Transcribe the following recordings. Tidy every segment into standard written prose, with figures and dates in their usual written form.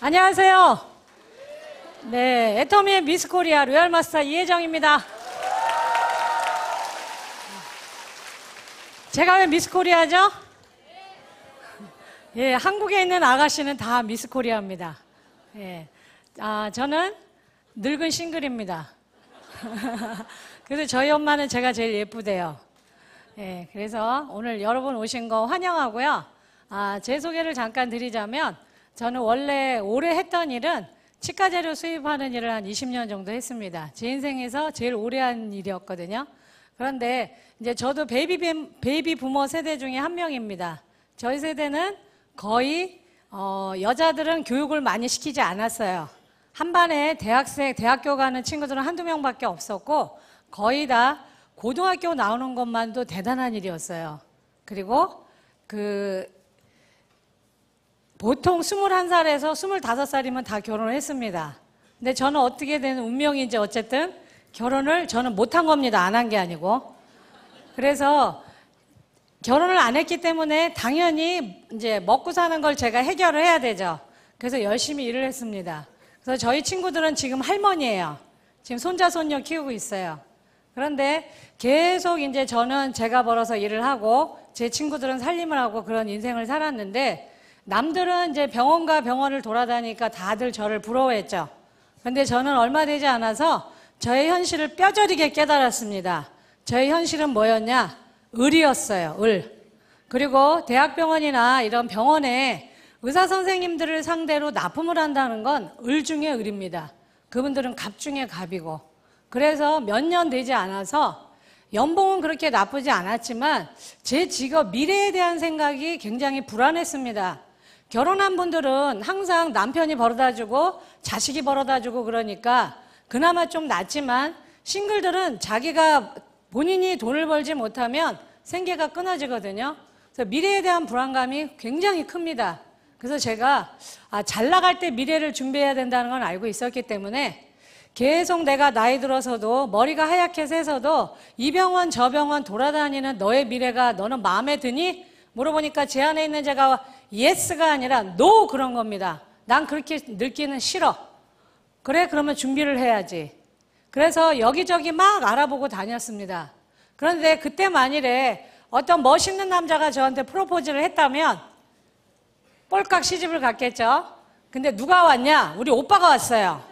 안녕하세요. 네, 애터미의 미스 코리아 로얄 마스터 이혜정입니다. 제가 왜 미스 코리아죠? 예, 한국에 있는 아가씨는 다 미스 코리아입니다. 예, 저는 늙은 싱글입니다. 그래서 저희 엄마는 제가 제일 예쁘대요. 예, 그래서 오늘 여러분 오신 거 환영하고요. 제 소개를 잠깐 드리자면 저는 원래 올해 했던 일은 치과 재료 수입하는 일을 한 20년 정도 했습니다. 제 인생에서 제일 오래 한 일이었거든요. 그런데 이제 저도 베이비 부머 세대 중에 한 명입니다. 저희 세대는 거의 여자들은 교육을 많이 시키지 않았어요. 한 반에 대학교 가는 친구들은 한두 명밖에 없었고 거의 다 고등학교 나오는 것만도 대단한 일이었어요. 그리고 보통 21살에서 25살이면 다 결혼을 했습니다. 근데 저는 어떻게 된 운명인지 어쨌든 결혼을 저는 못한 겁니다. 안 한 게 아니고. 그래서 결혼을 안 했기 때문에 당연히 이제 먹고 사는 걸 제가 해결을 해야 되죠. 그래서 열심히 일을 했습니다. 그래서 저희 친구들은 지금 할머니예요. 지금 손자, 손녀 키우고 있어요. 그런데 계속 이제 저는 제가 벌어서 일을 하고 제 친구들은 살림을 하고 그런 인생을 살았는데 남들은 이제 병원과 병원을 돌아다니니까 다들 저를 부러워했죠. 그런데 저는 얼마 되지 않아서 저의 현실을 뼈저리게 깨달았습니다. 저의 현실은 뭐였냐? 을이었어요. 을. 그리고 대학병원이나 이런 병원에 의사 선생님들을 상대로 납품을 한다는 건 을 중에 을입니다. 그분들은 갑 중에 갑이고. 그래서 몇 년 되지 않아서 연봉은 그렇게 나쁘지 않았지만 제 직업 미래에 대한 생각이 굉장히 불안했습니다. 결혼한 분들은 항상 남편이 벌어다주고 자식이 벌어다주고 그러니까 그나마 좀 낫지만 싱글들은 자기가 본인이 돈을 벌지 못하면 생계가 끊어지거든요. 그래서 미래에 대한 불안감이 굉장히 큽니다. 그래서 제가 잘 나갈 때 미래를 준비해야 된다는 건 알고 있었기 때문에 계속 내가 나이 들어서도 머리가 하얗게 새서도 이 병원 저 병원 돌아다니는 너의 미래가 너는 마음에 드니? 물어보니까 제 안에 있는 제가 예스가 아니라 노 그런 겁니다. 난 그렇게 늙기는 싫어. 그래, 그러면 준비를 해야지. 그래서 여기저기 막 알아보고 다녔습니다. 그런데 그때 만일에 어떤 멋있는 남자가 저한테 프로포즈를 했다면 꼴깍 시집을 갔겠죠. 근데 누가 왔냐? 우리 오빠가 왔어요.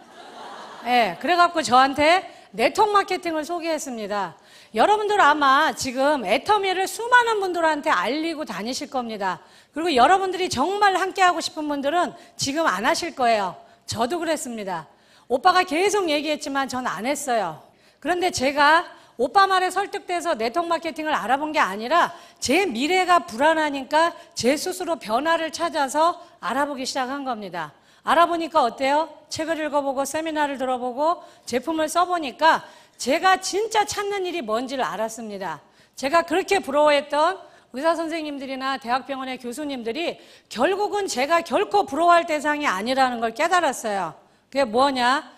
예, 그래갖고 저한테 네트워크 마케팅을 소개했습니다. 여러분들 아마 지금 애터미를 수많은 분들한테 알리고 다니실 겁니다. 그리고 여러분들이 정말 함께하고 싶은 분들은 지금 안 하실 거예요. 저도 그랬습니다. 오빠가 계속 얘기했지만 전 안 했어요. 그런데 제가 오빠 말에 설득돼서 네트워크 마케팅을 알아본 게 아니라 제 미래가 불안하니까 제 스스로 변화를 찾아서 알아보기 시작한 겁니다. 알아보니까 어때요? 책을 읽어보고 세미나를 들어보고 제품을 써보니까 제가 진짜 찾는 일이 뭔지를 알았습니다. 제가 그렇게 부러워했던 의사 선생님들이나 대학병원의 교수님들이 결국은 제가 결코 부러워할 대상이 아니라는 걸 깨달았어요. 그게 뭐냐?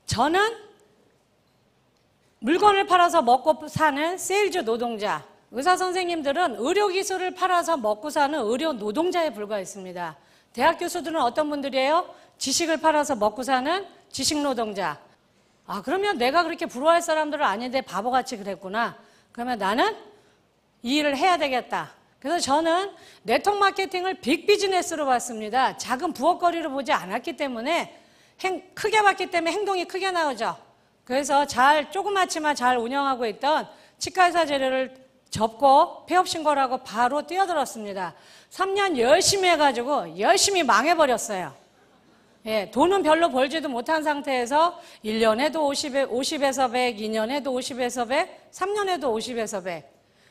저는 물건을 팔아서 먹고 사는 세일즈 노동자, 의사 선생님들은 의료기술을 팔아서 먹고 사는 의료 노동자에 불과했습니다. 대학 교수들은 어떤 분들이에요? 지식을 팔아서 먹고 사는 지식 노동자. 그러면 내가 그렇게 부러워할 사람들은 아닌데 바보같이 그랬구나. 그러면 나는 이 일을 해야 되겠다. 그래서 저는 네트워크 마케팅을 빅 비즈니스로 봤습니다. 작은 부엌거리로 보지 않았기 때문에 크게 봤기 때문에 행동이 크게 나오죠. 그래서 조그맣지만 잘 운영하고 있던 치과의사 재료를 접고 폐업 신고를 하고 바로 뛰어들었습니다. 3년 열심히 해가지고 열심히 망해버렸어요. 예, 돈은 별로 벌지도 못한 상태에서 1년에도 50에서 100, 2년에도 50에서 100, 3년에도 50에서 100.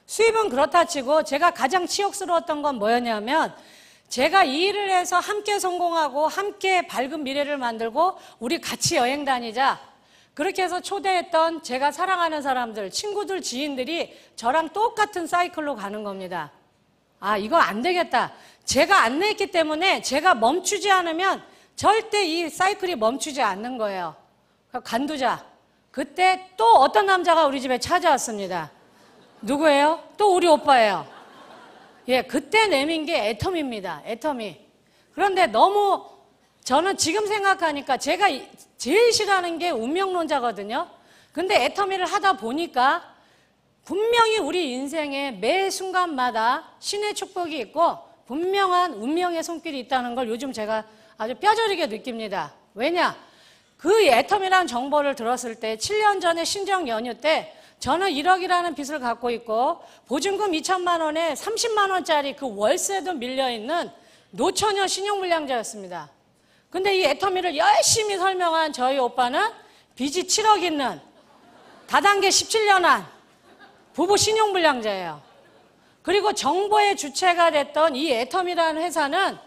수입은 그렇다 치고 제가 가장 치욕스러웠던 건 뭐였냐면 제가 이 일을 해서 함께 성공하고 함께 밝은 미래를 만들고 우리 같이 여행 다니자. 그렇게 해서 초대했던 제가 사랑하는 사람들, 친구들, 지인들이 저랑 똑같은 사이클로 가는 겁니다. 이거 안 되겠다. 제가 안 냈기 때문에 제가 멈추지 않으면 절대 이 사이클이 멈추지 않는 거예요. 간두자. 그때 또 어떤 남자가 우리 집에 찾아왔습니다. 누구예요? 또 우리 오빠예요. 예, 그때 내민 게 애터미입니다. 애터미. 그런데 너무 저는 지금 생각하니까 제가 제일 싫어하는 게 운명론자거든요. 근데 애터미를 하다 보니까 분명히 우리 인생의 매 순간마다 신의 축복이 있고 분명한 운명의 손길이 있다는 걸 요즘 제가 아주 뼈저리게 느낍니다. 왜냐? 그 애터미라는 정보를 들었을 때 7년 전에 신정 연휴 때 저는 1억이라는 빚을 갖고 있고 보증금 2천만 원에 30만 원짜리 그 월세도 밀려있는 노처녀 신용불량자였습니다. 근데 이 애터미를 열심히 설명한 저희 오빠는 빚이 7억 있는 다단계 17년 한 부부 신용불량자예요. 그리고 정보의 주체가 됐던 이 애터미라는 회사는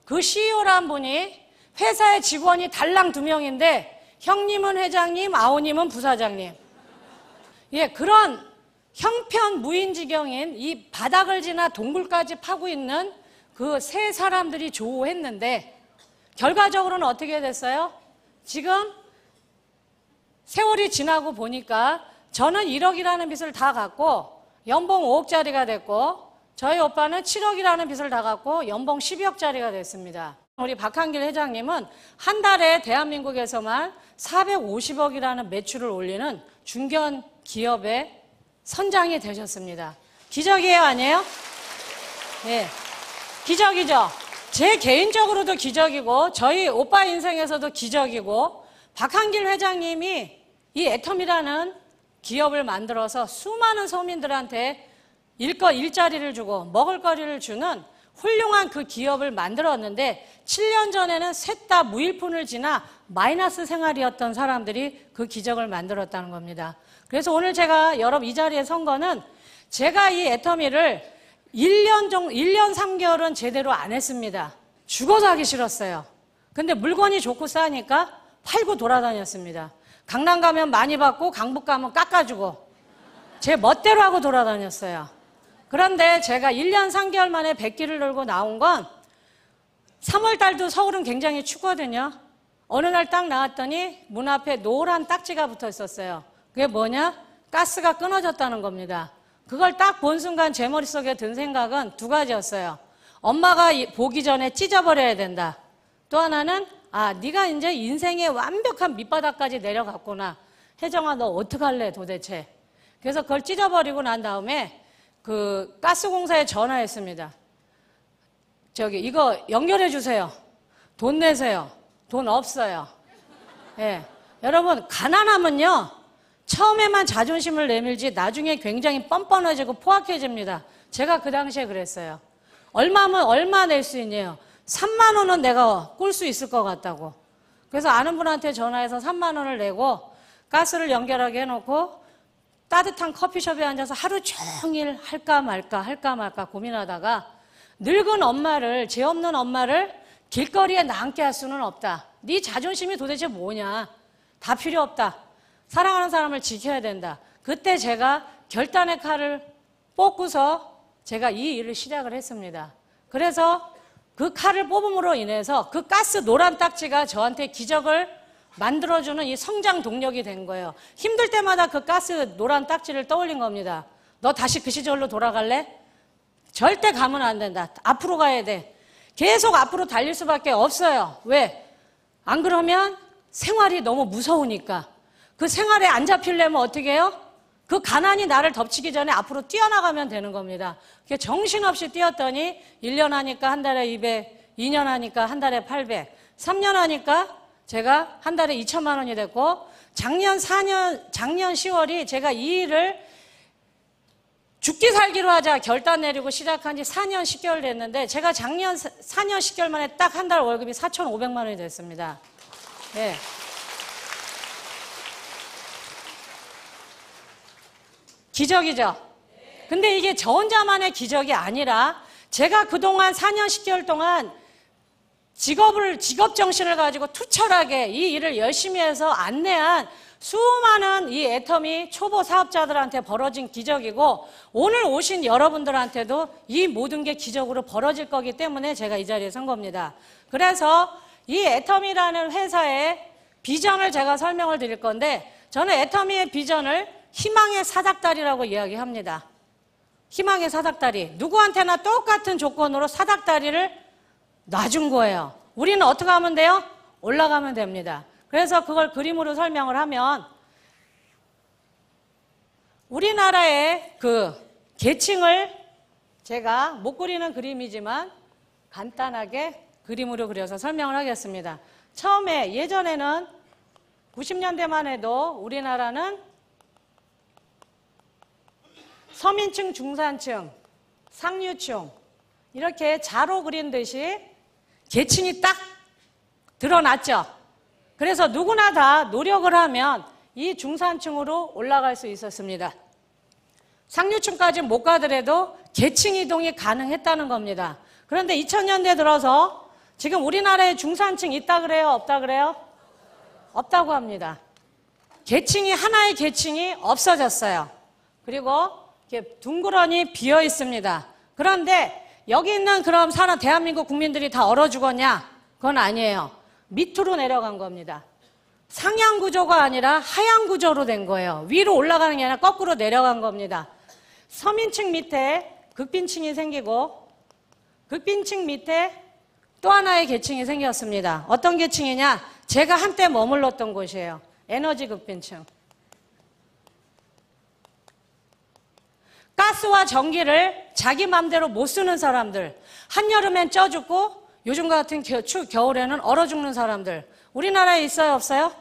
그 CEO란 분이 회사의 직원이 달랑 2명인데 형님은 회장님, 아우님은 부사장님. 예, 그런 형편무인지경인 이 바닥을 지나 동굴까지 파고 있는 그 세 사람들이 조우했는데 결과적으로는 어떻게 됐어요? 지금 세월이 지나고 보니까 저는 1억이라는 빚을 다 갚고 연봉 5억짜리가 됐고 저희 오빠는 7억이라는 빚을 다 갚고 연봉 12억짜리가 됐습니다. 우리 박한길 회장님은 한 달에 대한민국에서만 450억이라는 매출을 올리는 중견 기업의 선장이 되셨습니다. 기적이에요, 아니에요? 네, 기적이죠. 제 개인적으로도 기적이고 저희 오빠 인생에서도 기적이고 박한길 회장님이 이 애터미라는 기업을 만들어서 수많은 서민들한테 일자리를 주고 먹을거리를 주는 훌륭한 그 기업을 만들었는데 7년 전에는 셋 다 무일푼을 지나 마이너스 생활이었던 사람들이 그 기적을 만들었다는 겁니다. 그래서 오늘 제가 여러분 이 자리에 선 거는 제가 이 애터미를 1년 3개월은 제대로 안 했습니다. 죽어서 하기 싫었어요. 근데 물건이 좋고 싸니까 팔고 돌아다녔습니다. 강남 가면 많이 받고 강북 가면 깎아주고 제 멋대로 하고 돌아다녔어요. 그런데 제가 1년 3개월 만에 100기를 들고 나온 건 3월 달도 서울은 굉장히 춥거든요. 어느 날 딱 나왔더니 문 앞에 노란 딱지가 붙어 있었어요. 그게 뭐냐? 가스가 끊어졌다는 겁니다. 그걸 딱 본 순간 제 머릿속에 든 생각은 두 가지였어요. 엄마가 보기 전에 찢어버려야 된다. 또 하나는 네가 이제 인생의 완벽한 밑바닥까지 내려갔구나. 혜정아, 너 어떡할래 도대체. 그래서 그걸 찢어버리고 난 다음에 그 가스공사에 전화했습니다. 이거 연결해 주세요. 돈 내세요. 돈 없어요. 예. 여러분, 가난하면요, 처음에만 자존심을 내밀지 나중에 굉장히 뻔뻔해지고 포악해집니다. 제가 그 당시에 그랬어요. 얼마면 얼마 낼 수 있냐요? 3만 원은 내가 꿀 수 있을 것 같다고. 그래서 아는 분한테 전화해서 3만 원을 내고 가스를 연결하게 해놓고 따뜻한 커피숍에 앉아서 하루 종일 할까 말까 고민하다가 늙은 엄마를, 죄 없는 엄마를 길거리에 남게 할 수는 없다. 네 자존심이 도대체 뭐냐. 다 필요 없다. 사랑하는 사람을 지켜야 된다. 그때 제가 결단의 칼을 뽑고서 제가 이 일을 시작을 했습니다. 그래서 그 칼을 뽑음으로 인해서 그 가스 노란 딱지가 저한테 기적을 만들어주는 이 성장 동력이 된 거예요. 힘들 때마다 그 가스 노란 딱지를 떠올린 겁니다. 너 다시 그 시절로 돌아갈래? 절대 가면 안 된다. 앞으로 가야 돼. 계속 앞으로 달릴 수밖에 없어요. 왜? 안 그러면 생활이 너무 무서우니까. 그 생활에 안 잡히려면 어떻게 해요? 그 가난이 나를 덮치기 전에 앞으로 뛰어나가면 되는 겁니다. 정신없이 뛰었더니 1년 하니까 한 달에 200, 2년 하니까 한 달에 800, 3년 하니까 제가 한 달에 2천만 원이 됐고 작년 10월이 제가 이 일을 죽기 살기로 하자 결단 내리고 시작한 지 4년 10개월 됐는데 제가 작년 4년 10개월 만에 딱 한 달 월급이 4,500만 원이 됐습니다. 네. 기적이죠? 근데 이게 저 혼자만의 기적이 아니라 제가 그동안 4년 10개월 동안 직업 정신을 가지고 투철하게 이 일을 열심히 해서 안내한 수많은 이 애터미 초보 사업자들한테 벌어진 기적이고 오늘 오신 여러분들한테도 이 모든 게 기적으로 벌어질 거기 때문에 제가 이 자리에 선 겁니다. 그래서 이 애터미라는 회사의 비전을 제가 설명을 드릴 건데 저는 애터미의 비전을 희망의 사닥다리라고 이야기합니다. 희망의 사닥다리. 누구한테나 똑같은 조건으로 사닥다리를 놔준 거예요. 우리는 어떻게 하면 돼요? 올라가면 됩니다. 그래서 그걸 그림으로 설명을 하면 우리나라의 그 계층을 제가 못 그리는 그림이지만 간단하게 그림으로 그려서 설명을 하겠습니다. 처음에 예전에는 90년대만 해도 우리나라는 서민층, 중산층, 상류층 이렇게 자로 그린 듯이 계층이 딱 드러났죠. 그래서 누구나 다 노력을 하면 이 중산층으로 올라갈 수 있었습니다. 상류층까지 못 가더라도 계층 이동이 가능했다는 겁니다. 그런데 2000년대 들어서 지금 우리나라에 중산층 있다 그래요? 없다 그래요? 없다고 합니다. 계층이, 하나의 계층이 없어졌어요. 그리고 이렇게 둥그러니 비어 있습니다. 그런데 여기 있는 그럼 대한민국 국민들이 다 얼어 죽었냐? 그건 아니에요. 밑으로 내려간 겁니다. 상향 구조가 아니라 하향 구조로 된 거예요. 위로 올라가는 게 아니라 거꾸로 내려간 겁니다. 서민층 밑에 극빈층이 생기고 극빈층 밑에 또 하나의 계층이 생겼습니다. 어떤 계층이냐? 제가 한때 머물렀던 곳이에요. 에너지 극빈층. 가스와 전기를 자기 맘대로 못 쓰는 사람들, 한여름엔 쪄 죽고 요즘 같은 겨울에는 얼어 죽는 사람들, 우리나라에 있어요, 없어요?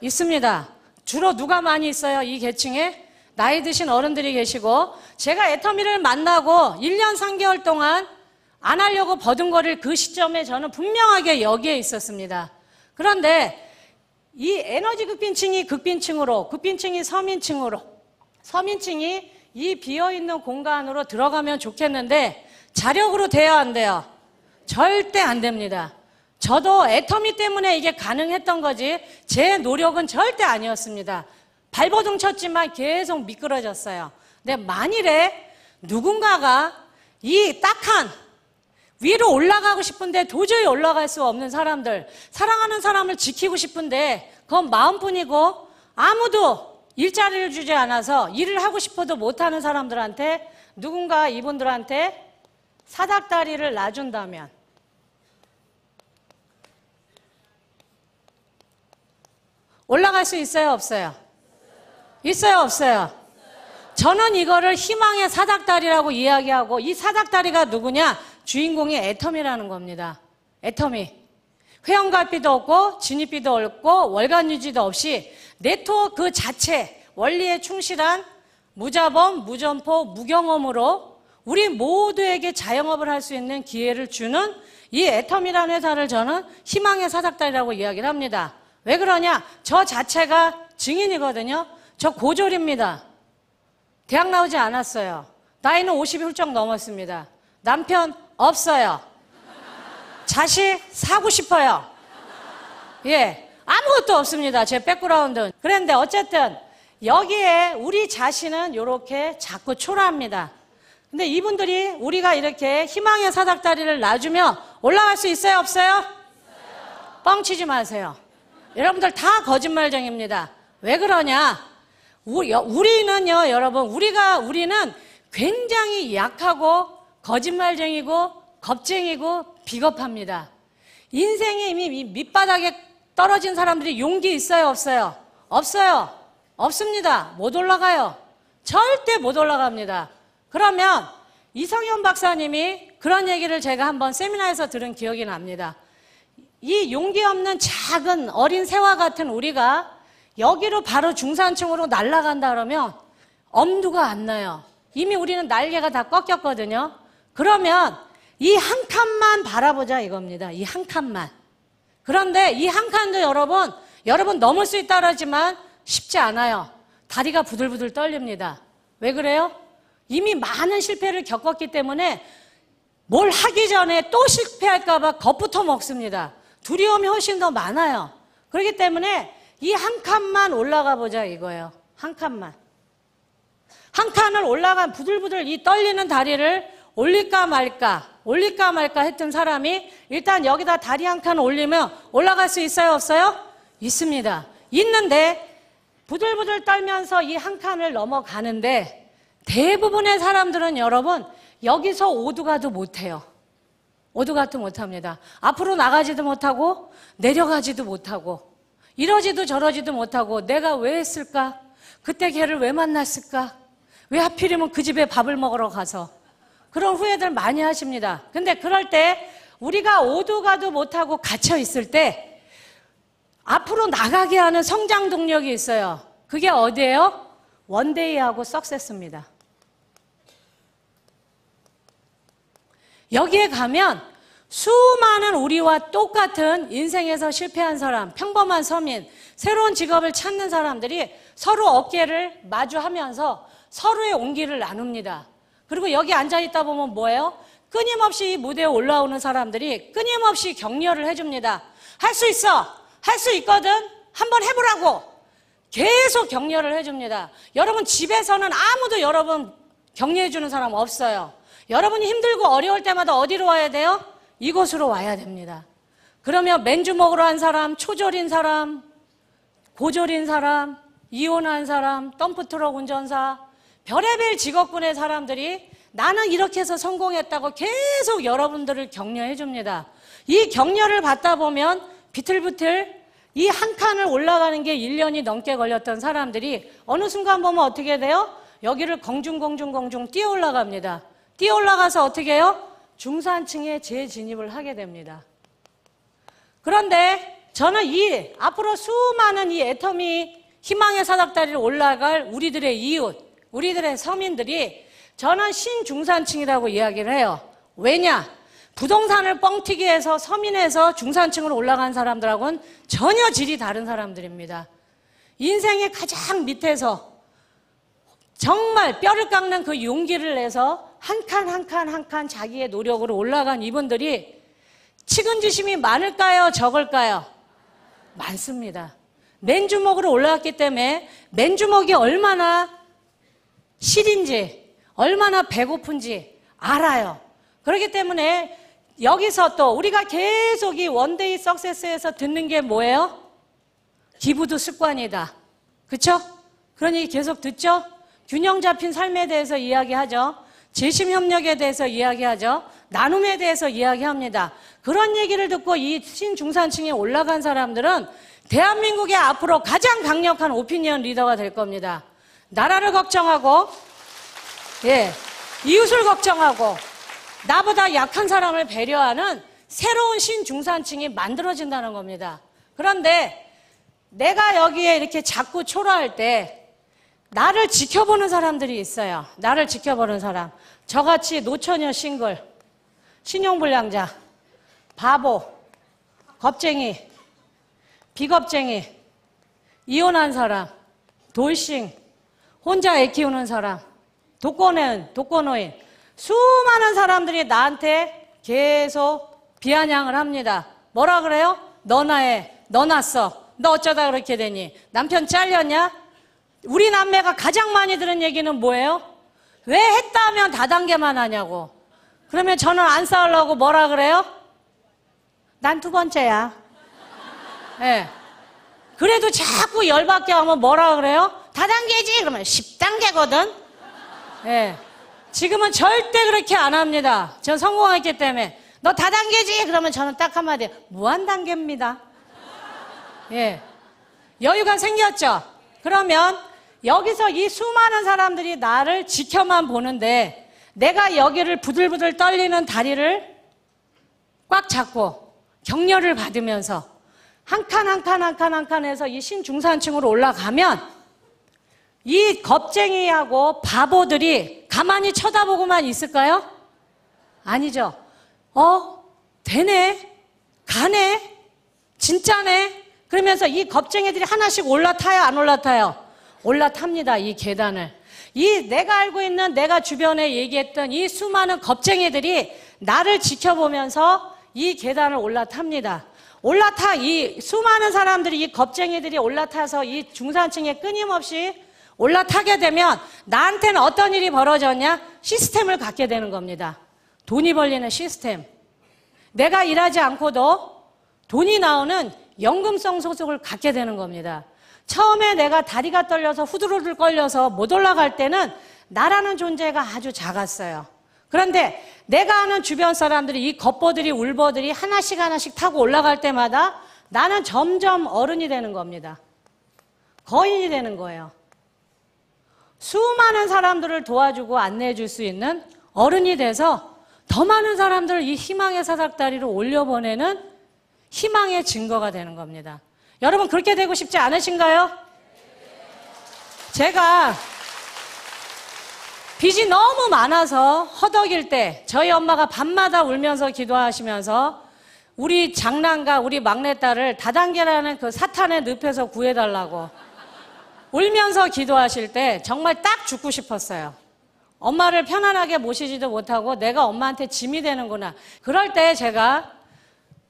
있습니다. 주로 누가 많이 있어요? 이 계층에 나이 드신 어른들이 계시고, 제가 애터미를 만나고 1년 3개월 동안 안 하려고 버둥거릴 그 시점에 저는 분명하게 여기에 있었습니다. 그런데 이 에너지 극빈층이 극빈층으로, 극빈층이 서민층으로, 서민층이 이 비어있는 공간으로 들어가면 좋겠는데 자력으로 돼야 안 돼요? 절대 안 됩니다. 저도 애터미 때문에 이게 가능했던 거지 제 노력은 절대 아니었습니다. 발버둥 쳤지만 계속 미끄러졌어요. 근데 만일에 누군가가 이 딱한 위로 올라가고 싶은데 도저히 올라갈 수 없는 사람들, 사랑하는 사람을 지키고 싶은데 그건 마음뿐이고 아무도 일자리를 주지 않아서 일을 하고 싶어도 못하는 사람들한테 누군가 이분들한테 사닥다리를 놔준다면 올라갈 수 있어요, 없어요? 있어요, 없어요? 저는 이거를 희망의 사닥다리라고 이야기하고, 이 사닥다리가 누구냐? 주인공이 애터미라는 겁니다. 애터미. 회원가비도 없고 진입비도 없고 월간 유지도 없이 네트워크 그 자체 원리에 충실한 무자본, 무점포, 무경험으로 우리 모두에게 자영업을 할 수 있는 기회를 주는 이 애터미라는 회사를 저는 희망의 사닥다리라고 이야기를 합니다. 왜 그러냐? 저 자체가 증인이거든요. 저 고졸입니다. 대학 나오지 않았어요. 나이는 50이 훌쩍 넘었습니다. 남편 없어요. 자식 사고 싶어요. 예, 아무것도 없습니다. 제 백그라운드는. 그런데 어쨌든 여기에 우리 자신은 이렇게 자꾸 초라합니다. 근데 이분들이 우리가 이렇게 희망의 사닥다리를 놔주면 올라갈 수 있어요, 없어요? 있어요. 뻥치지 마세요. 여러분들 다 거짓말쟁입니다. 왜 그러냐? 우리는요, 여러분, 우리는 굉장히 약하고 거짓말쟁이고 겁쟁이고 비겁합니다. 인생에 이미 밑바닥에 떨어진 사람들이 용기 있어요, 없어요? 없어요. 없습니다. 못 올라가요. 절대 못 올라갑니다. 그러면 이성현 박사님이 그런 얘기를 제가 한번 세미나에서 들은 기억이 납니다. 이 용기 없는 작은 어린 새와 같은 우리가 여기로 바로 중산층으로 날아간다 그러면 엄두가 안 나요. 이미 우리는 날개가 다 꺾였거든요. 그러면 이 한 칸만 바라보자 이겁니다. 이 한 칸만. 그런데 이 한 칸도 여러분 넘을 수 있다 그러지만 쉽지 않아요. 다리가 부들부들 떨립니다. 왜 그래요? 이미 많은 실패를 겪었기 때문에 뭘 하기 전에 또 실패할까 봐 겁부터 먹습니다. 두려움이 훨씬 더 많아요. 그렇기 때문에 이 한 칸만 올라가 보자 이거예요. 한 칸만. 한 칸을 올라간 부들부들 이 떨리는 다리를 올릴까 말까 했던 사람이 일단 여기다 다리 한 칸 올리면 올라갈 수 있어요, 없어요? 있습니다. 있는데 부들부들 떨면서 이 한 칸을 넘어가는데 대부분의 사람들은 여러분 여기서 오두가도 못해요. 오두가도 못합니다. 앞으로 나가지도 못하고 내려가지도 못하고 이러지도 저러지도 못하고 내가 왜 했을까? 그때 걔를 왜 만났을까? 왜 하필이면 그 집에 밥을 먹으러 가서 그런 후회들 많이 하십니다. 근데 그럴 때 우리가 오두가도 못하고 갇혀 있을 때 앞으로 나가게 하는 성장 동력이 있어요. 그게 어디예요? 원데이하고 석세스입니다. 여기에 가면 수많은 우리와 똑같은 인생에서 실패한 사람, 평범한 서민, 새로운 직업을 찾는 사람들이 서로 어깨를 마주하면서 서로의 온기를 나눕니다. 그리고 여기 앉아있다 보면 뭐예요? 끊임없이 이 무대에 올라오는 사람들이 끊임없이 격려를 해줍니다. 할 수 있어! 할 수 있거든! 한번 해보라고! 계속 격려를 해줍니다. 여러분 집에서는 아무도 여러분 격려해주는 사람 없어요. 여러분이 힘들고 어려울 때마다 어디로 와야 돼요? 이곳으로 와야 됩니다. 그러면 맨주먹으로 한 사람, 초졸인 사람, 고졸인 사람, 이혼한 사람, 덤프트럭 운전사, 별의별 직업군의 사람들이 나는 이렇게 해서 성공했다고 계속 여러분들을 격려해 줍니다. 이 격려를 받다 보면 비틀비틀 이 한 칸을 올라가는 게 1년이 넘게 걸렸던 사람들이 어느 순간 보면 어떻게 돼요? 여기를 공중 뛰어 올라갑니다. 뛰어 올라가서 어떻게 해요? 중산층에 재진입을 하게 됩니다. 그런데 저는 이 앞으로 수많은 이 애터미 희망의 사닥다리를 올라갈 우리들의 이웃, 우리들의 서민들이 저는 신중산층이라고 이야기를 해요. 왜냐? 부동산을 뻥튀기 해서 서민에서 중산층으로 올라간 사람들하고는 전혀 질이 다른 사람들입니다. 인생의 가장 밑에서 정말 뼈를 깎는 그 용기를 내서 한 칸 한 칸 한 칸 자기의 노력으로 올라간 이분들이 측은지심이 많을까요? 적을까요? 많습니다. 맨주먹으로 올라왔기 때문에 맨주먹이 얼마나 실인지 얼마나 배고픈지 알아요. 그렇기 때문에 여기서 또 우리가 계속 이 원데이 석세스에서 듣는 게 뭐예요? 기부도 습관이다. 그렇죠? 그런 얘기 계속 듣죠? 균형 잡힌 삶에 대해서 이야기하죠. 재심협력에 대해서 이야기하죠. 나눔에 대해서 이야기합니다. 그런 얘기를 듣고 이 신중산층에 올라간 사람들은 대한민국의 앞으로 가장 강력한 오피니언 리더가 될 겁니다. 나라를 걱정하고 이웃을 걱정하고 나보다 약한 사람을 배려하는 새로운 신중산층이 만들어진다는 겁니다. 그런데 내가 여기에 이렇게 자꾸 초라할 때 나를 지켜보는 사람들이 있어요. 나를 지켜보는 사람. 저같이 노처녀 싱글, 신용불량자, 바보, 겁쟁이, 비겁쟁이, 이혼한 사람, 돌싱, 혼자 애 키우는 사람, 독거노인, 수많은 사람들이 나한테 계속 비아냥을 합니다. 뭐라 그래요? 너나 해, 너 났어, 너 어쩌다 그렇게 되니, 남편 잘렸냐? 우리 남매가 가장 많이 들은 얘기는 뭐예요? 왜 했다 하면 다단계만 하냐고. 그러면 저는 안 싸우려고 뭐라 그래요? 난 두 번째야. 네. 그래도 자꾸 열받게 하면 뭐라 그래요? 다단계지? 그러면 10단계거든? 네. 지금은 절대 그렇게 안 합니다. 전 성공했기 때문에. 너 다단계지? 그러면 저는 딱 한마디, 무한단계입니다. 예. 여유가 생겼죠? 그러면 여기서 이 수많은 사람들이 나를 지켜만 보는데 내가 여기를 부들부들 떨리는 다리를 꽉 잡고 격려를 받으면서 한 칸 한 칸 한 칸 한 칸에서 이 신중산층으로 올라가면 이 겁쟁이하고 바보들이 가만히 쳐다보고만 있을까요? 아니죠. 되네, 가네, 진짜네. 그러면서 이 겁쟁이들이 하나씩 올라타요, 안 올라타요? 올라탑니다, 이 계단을. 이 내가 알고 있는 내가 주변에 얘기했던 이 수많은 겁쟁이들이 나를 지켜보면서 이 계단을 올라탑니다. 이 수많은 사람들이 이 겁쟁이들이 올라타서 이 중산층에 끊임없이 올라타게 되면 나한테는 어떤 일이 벌어졌냐? 시스템을 갖게 되는 겁니다. 돈이 벌리는 시스템. 내가 일하지 않고도 돈이 나오는 연금성 소득을 갖게 되는 겁니다. 처음에 내가 다리가 떨려서 후들후들 걸려서 못 올라갈 때는 나라는 존재가 아주 작았어요. 그런데 내가 아는 주변 사람들이 이 겉보들이 울보들이 하나씩 하나씩 타고 올라갈 때마다 나는 점점 어른이 되는 겁니다. 거인이 되는 거예요. 수많은 사람들을 도와주고 안내해 줄 수 있는 어른이 돼서 더 많은 사람들을 이 희망의 사닥다리로 올려보내는 희망의 증거가 되는 겁니다. 여러분 그렇게 되고 싶지 않으신가요? 제가 빚이 너무 많아서 허덕일 때 저희 엄마가 밤마다 울면서 기도하시면서 우리 장남과 우리 막내딸을 다단계라는 그 사탄의 늪에서 구해달라고 울면서 기도하실 때 정말 딱 죽고 싶었어요. 엄마를 편안하게 모시지도 못하고 내가 엄마한테 짐이 되는구나. 그럴 때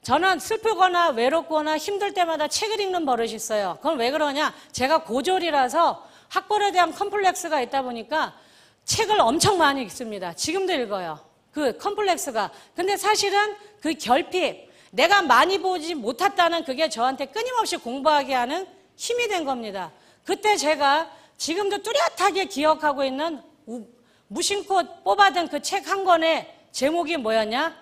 저는 슬프거나 외롭거나 힘들 때마다 책을 읽는 버릇이 있어요. 그건 왜 그러냐? 제가 고졸이라서 학벌에 대한 컴플렉스가 있다 보니까 책을 엄청 많이 읽습니다. 지금도 읽어요. 그 컴플렉스가. 근데 사실은 그 결핍, 내가 많이 보지 못했다는 그게 저한테 끊임없이 공부하게 하는 힘이 된 겁니다. 그때 제가 지금도 뚜렷하게 기억하고 있는 무심코 뽑아둔 그 책 한 권의 제목이 뭐였냐?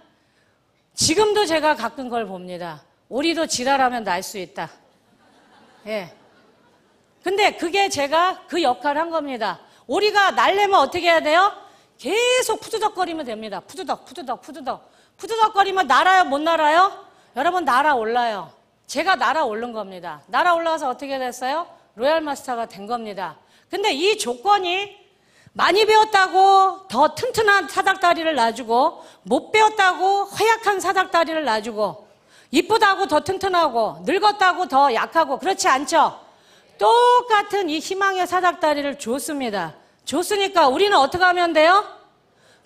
지금도 제가 가끔 그걸 봅니다. 오리도 지랄하면 날 수 있다. 예. 근데 그게 제가 그 역할을 한 겁니다. 오리가 날려면 어떻게 해야 돼요? 계속 푸드덕거리면 됩니다. 푸드덕거리면 날아요, 못 날아요? 여러분 날아올라요. 제가 날아오른 겁니다. 날아올라서 어떻게 됐어요? 로얄 마스터가 된 겁니다. 근데 이 조건이 많이 배웠다고 더 튼튼한 사닥다리를 놔주고 못 배웠다고 허약한 사닥다리를 놔주고 이쁘다고 더 튼튼하고 늙었다고 더 약하고 그렇지 않죠? 똑같은 이 희망의 사닥다리를 줬습니다. 줬으니까 우리는 어떻게 하면 돼요?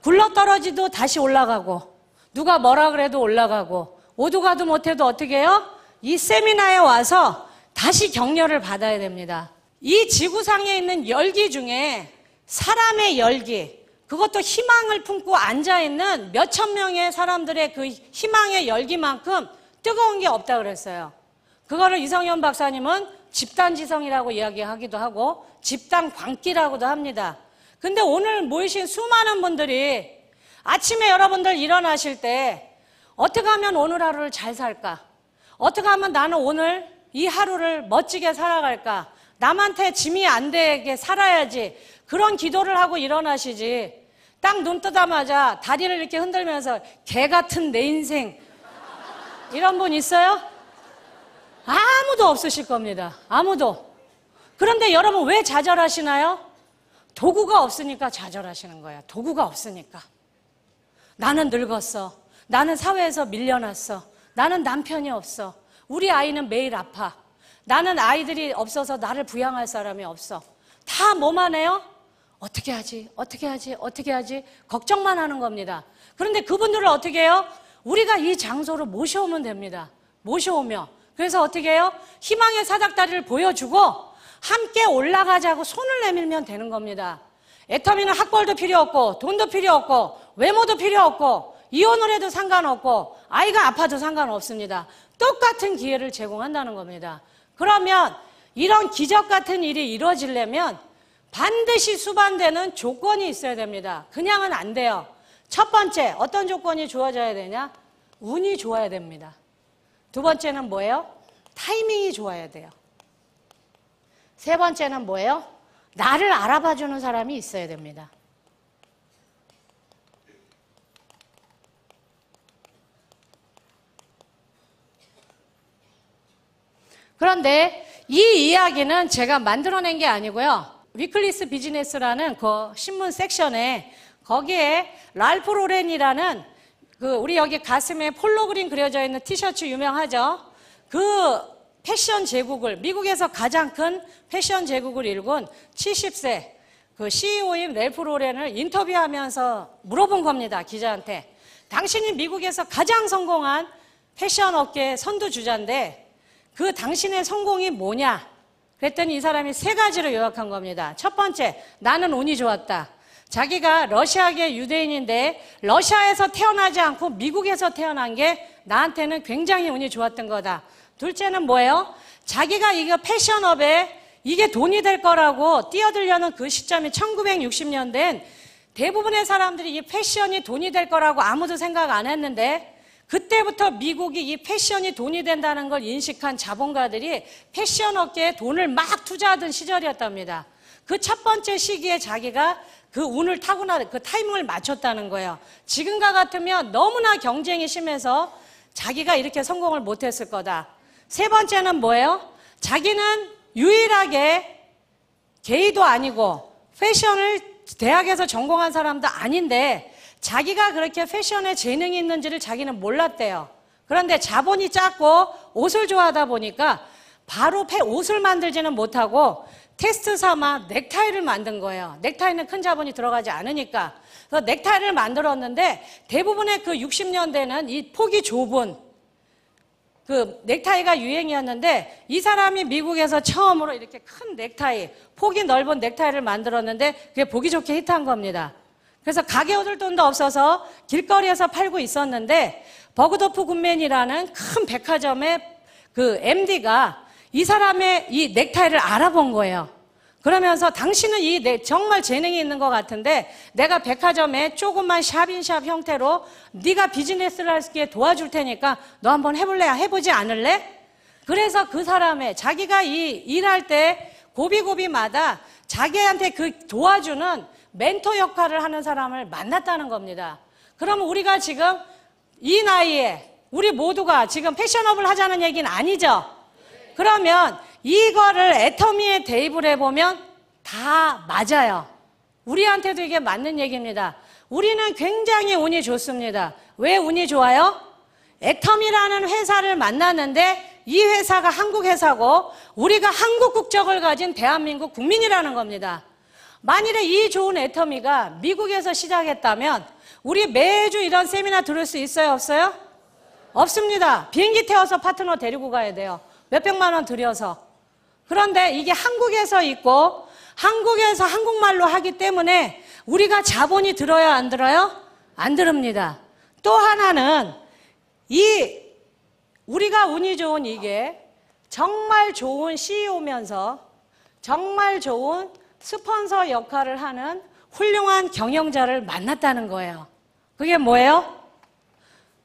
굴러떨어지도 다시 올라가고 누가 뭐라 그래도 올라가고 오도가도 못해도 어떻게 해요? 이 세미나에 와서 다시 격려를 받아야 됩니다. 이 지구상에 있는 열기 중에 사람의 열기, 그것도 희망을 품고 앉아있는 몇천 명의 사람들의 그 희망의 열기만큼 뜨거운 게 없다 그랬어요. 그거를 이성현 박사님은 집단지성이라고 이야기하기도 하고 집단 광기라고도 합니다. 근데 오늘 모이신 수많은 분들이 아침에 여러분들 일어나실 때 어떻게 하면 오늘 하루를 잘 살까? 어떻게 하면 나는 오늘 이 하루를 멋지게 살아갈까? 남한테 짐이 안 되게 살아야지. 그런 기도를 하고 일어나시지. 딱 눈 뜨자마자 다리를 이렇게 흔들면서 개 같은 내 인생 이런 분 있어요? 아무도 없으실 겁니다. 아무도. 그런데 여러분 왜 좌절하시나요? 도구가 없으니까 좌절하시는 거예요. 도구가 없으니까. 나는 늙었어. 나는 사회에서 밀려났어. 나는 남편이 없어. 우리 아이는 매일 아파. 나는 아이들이 없어서 나를 부양할 사람이 없어. 다 뭐만 해요? 어떻게 하지? 어떻게 하지? 어떻게 하지? 걱정만 하는 겁니다. 그런데 그분들을 어떻게 해요? 우리가 이 장소로 모셔오면 됩니다. 모셔오며. 그래서 어떻게 해요? 희망의 사닥다리를 보여주고 함께 올라가자고 손을 내밀면 되는 겁니다. 애터미는 학벌도 필요 없고 돈도 필요 없고 외모도 필요 없고 이혼을 해도 상관없고 아이가 아파도 상관없습니다. 똑같은 기회를 제공한다는 겁니다. 그러면 이런 기적 같은 일이 이루어지려면 반드시 수반되는 조건이 있어야 됩니다. 그냥은 안 돼요. 첫 번째, 어떤 조건이 주어져야 되냐? 운이 좋아야 됩니다. 두 번째는 뭐예요? 타이밍이 좋아야 돼요. 세 번째는 뭐예요? 나를 알아봐주는 사람이 있어야 됩니다. 그런데 이 이야기는 제가 만들어낸 게 아니고요. 위클리스 비즈니스라는 그 신문 섹션에 거기에 랄프 로렌이라는 우리 여기 가슴에 폴로 그림 그려져 있는 티셔츠 유명하죠? 그 패션 제국을, 미국에서 가장 큰 패션 제국을 일군 70세 그 CEO인 랄프 로렌을 인터뷰하면서 물어본 겁니다, 기자한테. 당신이 미국에서 가장 성공한 패션 업계의 선두주자인데 그 당신의 성공이 뭐냐? 그랬더니 이 사람이 세 가지로 요약한 겁니다. 첫 번째, 나는 운이 좋았다. 자기가 러시아계 유대인인데 러시아에서 태어나지 않고 미국에서 태어난 게 나한테는 굉장히 운이 좋았던 거다. 둘째는 뭐예요? 자기가 이거 패션업에 이게 돈이 될 거라고 뛰어들려는 그 시점이 1960년대엔 대부분의 사람들이 이 패션이 돈이 될 거라고 아무도 생각 안 했는데 그때부터 미국이 이 패션이 돈이 된다는 걸 인식한 자본가들이 패션 업계에 돈을 막 투자하던 시절이었답니다. 그 첫 번째 시기에 자기가 그 운을 타고나 그 타이밍을 맞췄다는 거예요. 지금과 같으면 너무나 경쟁이 심해서 자기가 이렇게 성공을 못했을 거다. 세 번째는 뭐예요? 자기는 유일하게 게이도 아니고 패션을 대학에서 전공한 사람도 아닌데 자기가 그렇게 패션에 재능이 있는지를 자기는 몰랐대요. 그런데 자본이 작고 옷을 좋아하다 보니까 바로 옷을 만들지는 못하고 테스트 삼아 넥타이를 만든 거예요. 넥타이는 큰 자본이 들어가지 않으니까. 그래서 넥타이를 만들었는데 대부분의 그 60년대는 이 폭이 좁은 그 넥타이가 유행이었는데 이 사람이 미국에서 처음으로 이렇게 큰 넥타이, 폭이 넓은 넥타이를 만들었는데 그게 보기 좋게 히트한 겁니다. 그래서 가게 얻을 돈도 없어서 길거리에서 팔고 있었는데 버그도프 굿맨이라는 큰 백화점의 그 MD가 이 사람의 이 넥타이를 알아본 거예요. 그러면서 당신은 정말 재능이 있는 것 같은데 내가 백화점에 조그만 샵인샵 형태로 네가 비즈니스를 할 수 있게 도와줄 테니까 너 한번 해볼래? 해보지 않을래? 그래서 그 사람의 자기가 이 일할 때 고비고비마다 자기한테 그 도와주는 멘토 역할을 하는 사람을 만났다는 겁니다. 그러면 우리가 지금 이 나이에 우리 모두가 지금 패션업을 하자는 얘기는 아니죠? 그러면 이거를 애터미에 대입을 해보면 다 맞아요. 우리한테도 이게 맞는 얘기입니다. 우리는 굉장히 운이 좋습니다. 왜 운이 좋아요? 애터미라는 회사를 만났는데 이 회사가 한국 회사고 우리가 한국 국적을 가진 대한민국 국민이라는 겁니다. 만일에 이 좋은 애터미가 미국에서 시작했다면 우리 매주 이런 세미나 들을 수 있어요? 없어요? 없습니다. 비행기 태워서 파트너 데리고 가야 돼요. 몇백만 원 들여서. 그런데 이게 한국에서 있고 한국에서 한국말로 하기 때문에 우리가 자본이 들어요? 안 들어요? 안 들읍니다. 또 하나는 우리가 운이 좋은 이게 정말 좋은 CEO면서 정말 좋은 스폰서 역할을 하는 훌륭한 경영자를 만났다는 거예요. 그게 뭐예요?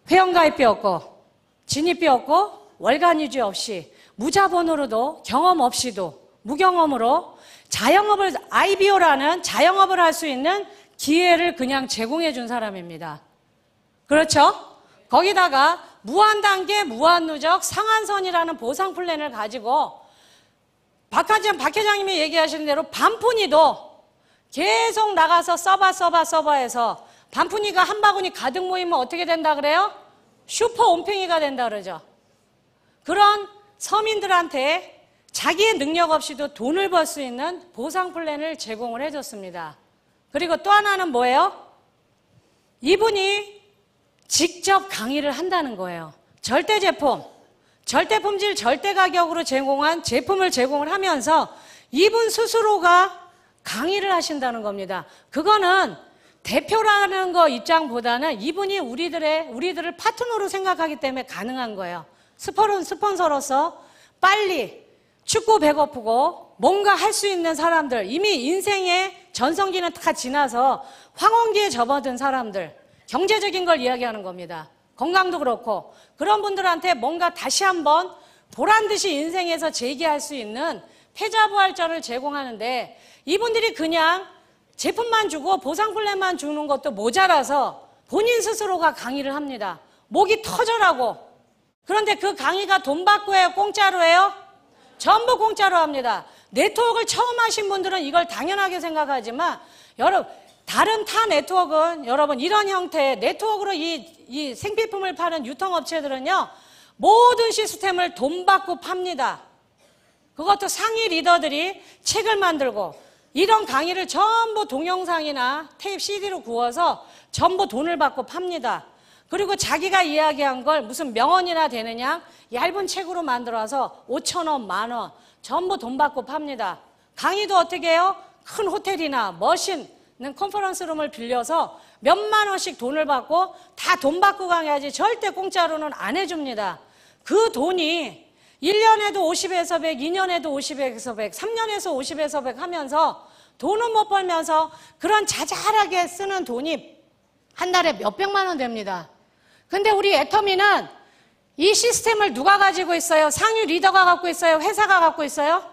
회원가입비 없고 진입비 없고 월간유지 없이 무자본으로도 경험 없이도 무경험으로 자영업을 IBO라는 자영업을 할 수 있는 기회를 그냥 제공해 준 사람입니다. 그렇죠? 거기다가 무한단계 무한누적 상한선이라는 보상 플랜을 가지고 박 회장님이 얘기하시는 대로 반푼이도 계속 나가서 서버 해서 반푼이가 한 바구니 가득 모이면 어떻게 된다 그래요? 슈퍼 온팽이가 된다 그러죠. 그런 서민들한테 자기의 능력 없이도 돈을 벌 수 있는 보상 플랜을 제공을 해줬습니다. 그리고 또 하나는 뭐예요? 이분이 직접 강의를 한다는 거예요. 절대 제품, 절대 품질, 절대 가격으로 제공한 제품을 제공을 하면서 이분 스스로가 강의를 하신다는 겁니다. 그거는 대표라는 거 입장보다는 이분이 우리들을 파트너로 생각하기 때문에 가능한 거예요. 스폰서로서 빨리 춥고 배고프고 뭔가 할 수 있는 사람들, 이미 인생의 전성기는 다 지나서 황혼기에 접어든 사람들, 경제적인 걸 이야기하는 겁니다. 건강도 그렇고 그런 분들한테 뭔가 다시 한번 보란듯이 인생에서 재기할 수 있는 패자부활전을 제공하는데 이분들이 그냥 제품만 주고 보상 플랜만 주는 것도 모자라서 본인 스스로가 강의를 합니다. 목이 터져라고. 그런데 그 강의가 돈 받고 해요? 공짜로 해요? 전부 공짜로 합니다. 네트워크를 처음 하신 분들은 이걸 당연하게 생각하지만 다른 타 네트워크는 여러분 이런 형태의 네트워크로 이 생필품을 파는 유통업체들은요 모든 시스템을 돈 받고 팝니다. 그것도 상위 리더들이 책을 만들고 이런 강의를 전부 동영상이나 테이프 CD로 구워서 전부 돈을 받고 팝니다. 그리고 자기가 이야기한 걸 무슨 명언이나 되느냐 얇은 책으로 만들어서 5,000원, 10,000원 전부 돈 받고 팝니다. 강의도 어떻게 해요? 큰 호텔이나 멋있는 컨퍼런스룸을 빌려서 몇만 원씩 돈을 받고 다 돈 받고 강의하지 절대 공짜로는 안 해줍니다. 그 돈이 1년에도 50에서 100, 2년에도 50에서 100, 3년에서 50에서 100 하면서 돈은 못 벌면서 그런 자잘하게 쓰는 돈이 한 달에 몇백만 원 됩니다. 근데 우리 애터미는 이 시스템을 누가 가지고 있어요? 상위 리더가 갖고 있어요? 회사가 갖고 있어요?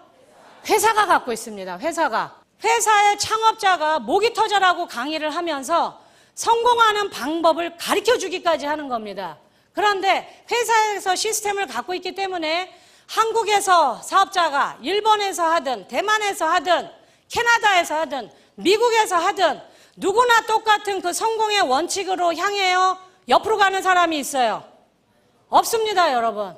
회사가 갖고 있습니다. 회사의 창업자가 목이 터져라고 강의를 하면서 성공하는 방법을 가르쳐 주기까지 하는 겁니다. 그런데 회사에서 시스템을 갖고 있기 때문에 한국에서 사업자가 일본에서 하든 대만에서 하든 캐나다에서 하든 미국에서 하든 누구나 똑같은 그 성공의 원칙으로 향해요? 옆으로 가는 사람이 있어요? 없습니다, 여러분.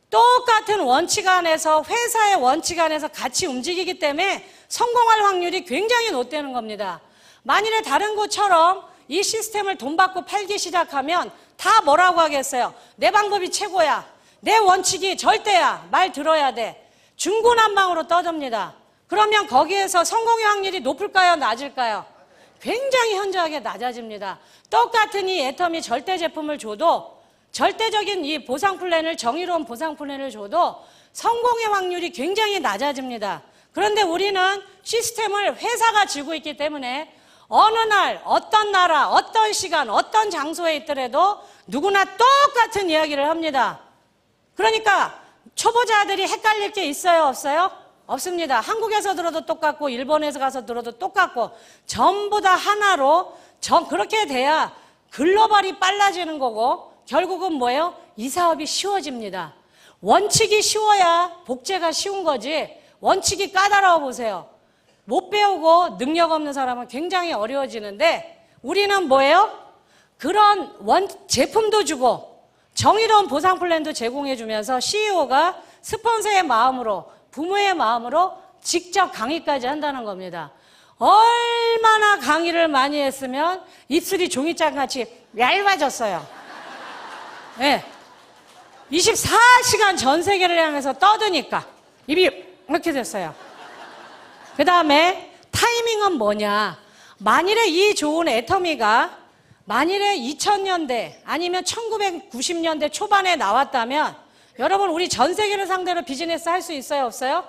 똑같은 원칙 안에서, 회사의 원칙 안에서 같이 움직이기 때문에 성공할 확률이 굉장히 높다는 겁니다. 만일에 다른 곳처럼 이 시스템을 돈 받고 팔기 시작하면 다 뭐라고 하겠어요? 내 방법이 최고야. 내 원칙이 절대야. 말 들어야 돼. 중구난방으로 떠듭니다. 그러면 거기에서 성공의 확률이 높을까요? 낮을까요? 굉장히 현저하게 낮아집니다. 똑같은 이 애터미 절대 제품을 줘도, 절대적인 이 보상 플랜을, 정의로운 보상 플랜을 줘도 성공의 확률이 굉장히 낮아집니다. 그런데 우리는 시스템을 회사가 쥐고 있기 때문에 어느 날, 어떤 나라, 어떤 시간, 어떤 장소에 있더라도 누구나 똑같은 이야기를 합니다. 그러니까 초보자들이 헷갈릴 게 있어요, 없어요? 없습니다. 한국에서 들어도 똑같고 일본에서 가서 들어도 똑같고 전부 다 하나로 그렇게 돼야 글로벌이 빨라지는 거고 결국은 뭐예요? 이 사업이 쉬워집니다. 원칙이 쉬워야 복제가 쉬운 거지 원칙이 까다로워 보세요. 못 배우고 능력 없는 사람은 굉장히 어려워지는데 우리는 뭐예요? 그런 제품도 주고 정의로운 보상 플랜도 제공해 주면서 CEO가 스폰서의 마음으로 부모의 마음으로 직접 강의까지 한다는 겁니다. 얼마나 강의를 많이 했으면 입술이 종이장같이 얇아졌어요. 네. 24시간 전 세계를 향해서 떠드니까 입이 이렇게 됐어요. 그 다음에 타이밍은 뭐냐? 만일에 이 좋은 애터미가 만일에 2000년대 아니면 1990년대 초반에 나왔다면 여러분 우리 전 세계를 상대로 비즈니스 할 수 있어요? 없어요?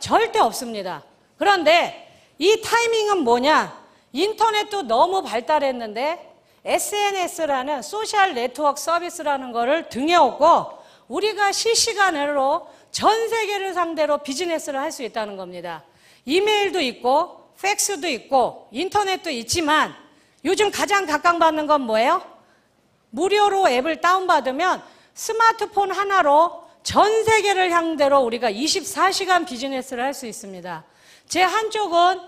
절대 없습니다. 그런데 이 타이밍은 뭐냐? 인터넷도 너무 발달했는데 SNS라는 소셜 네트워크 서비스라는 거를 등에 업고 우리가 실시간으로 전 세계를 상대로 비즈니스를 할 수 있다는 겁니다. 이메일도 있고 팩스도 있고 인터넷도 있지만 요즘 가장 각광받는 건 뭐예요? 무료로 앱을 다운받으면 스마트폰 하나로 전 세계를 상대로 우리가 24시간 비즈니스를 할 수 있습니다. 제 한쪽은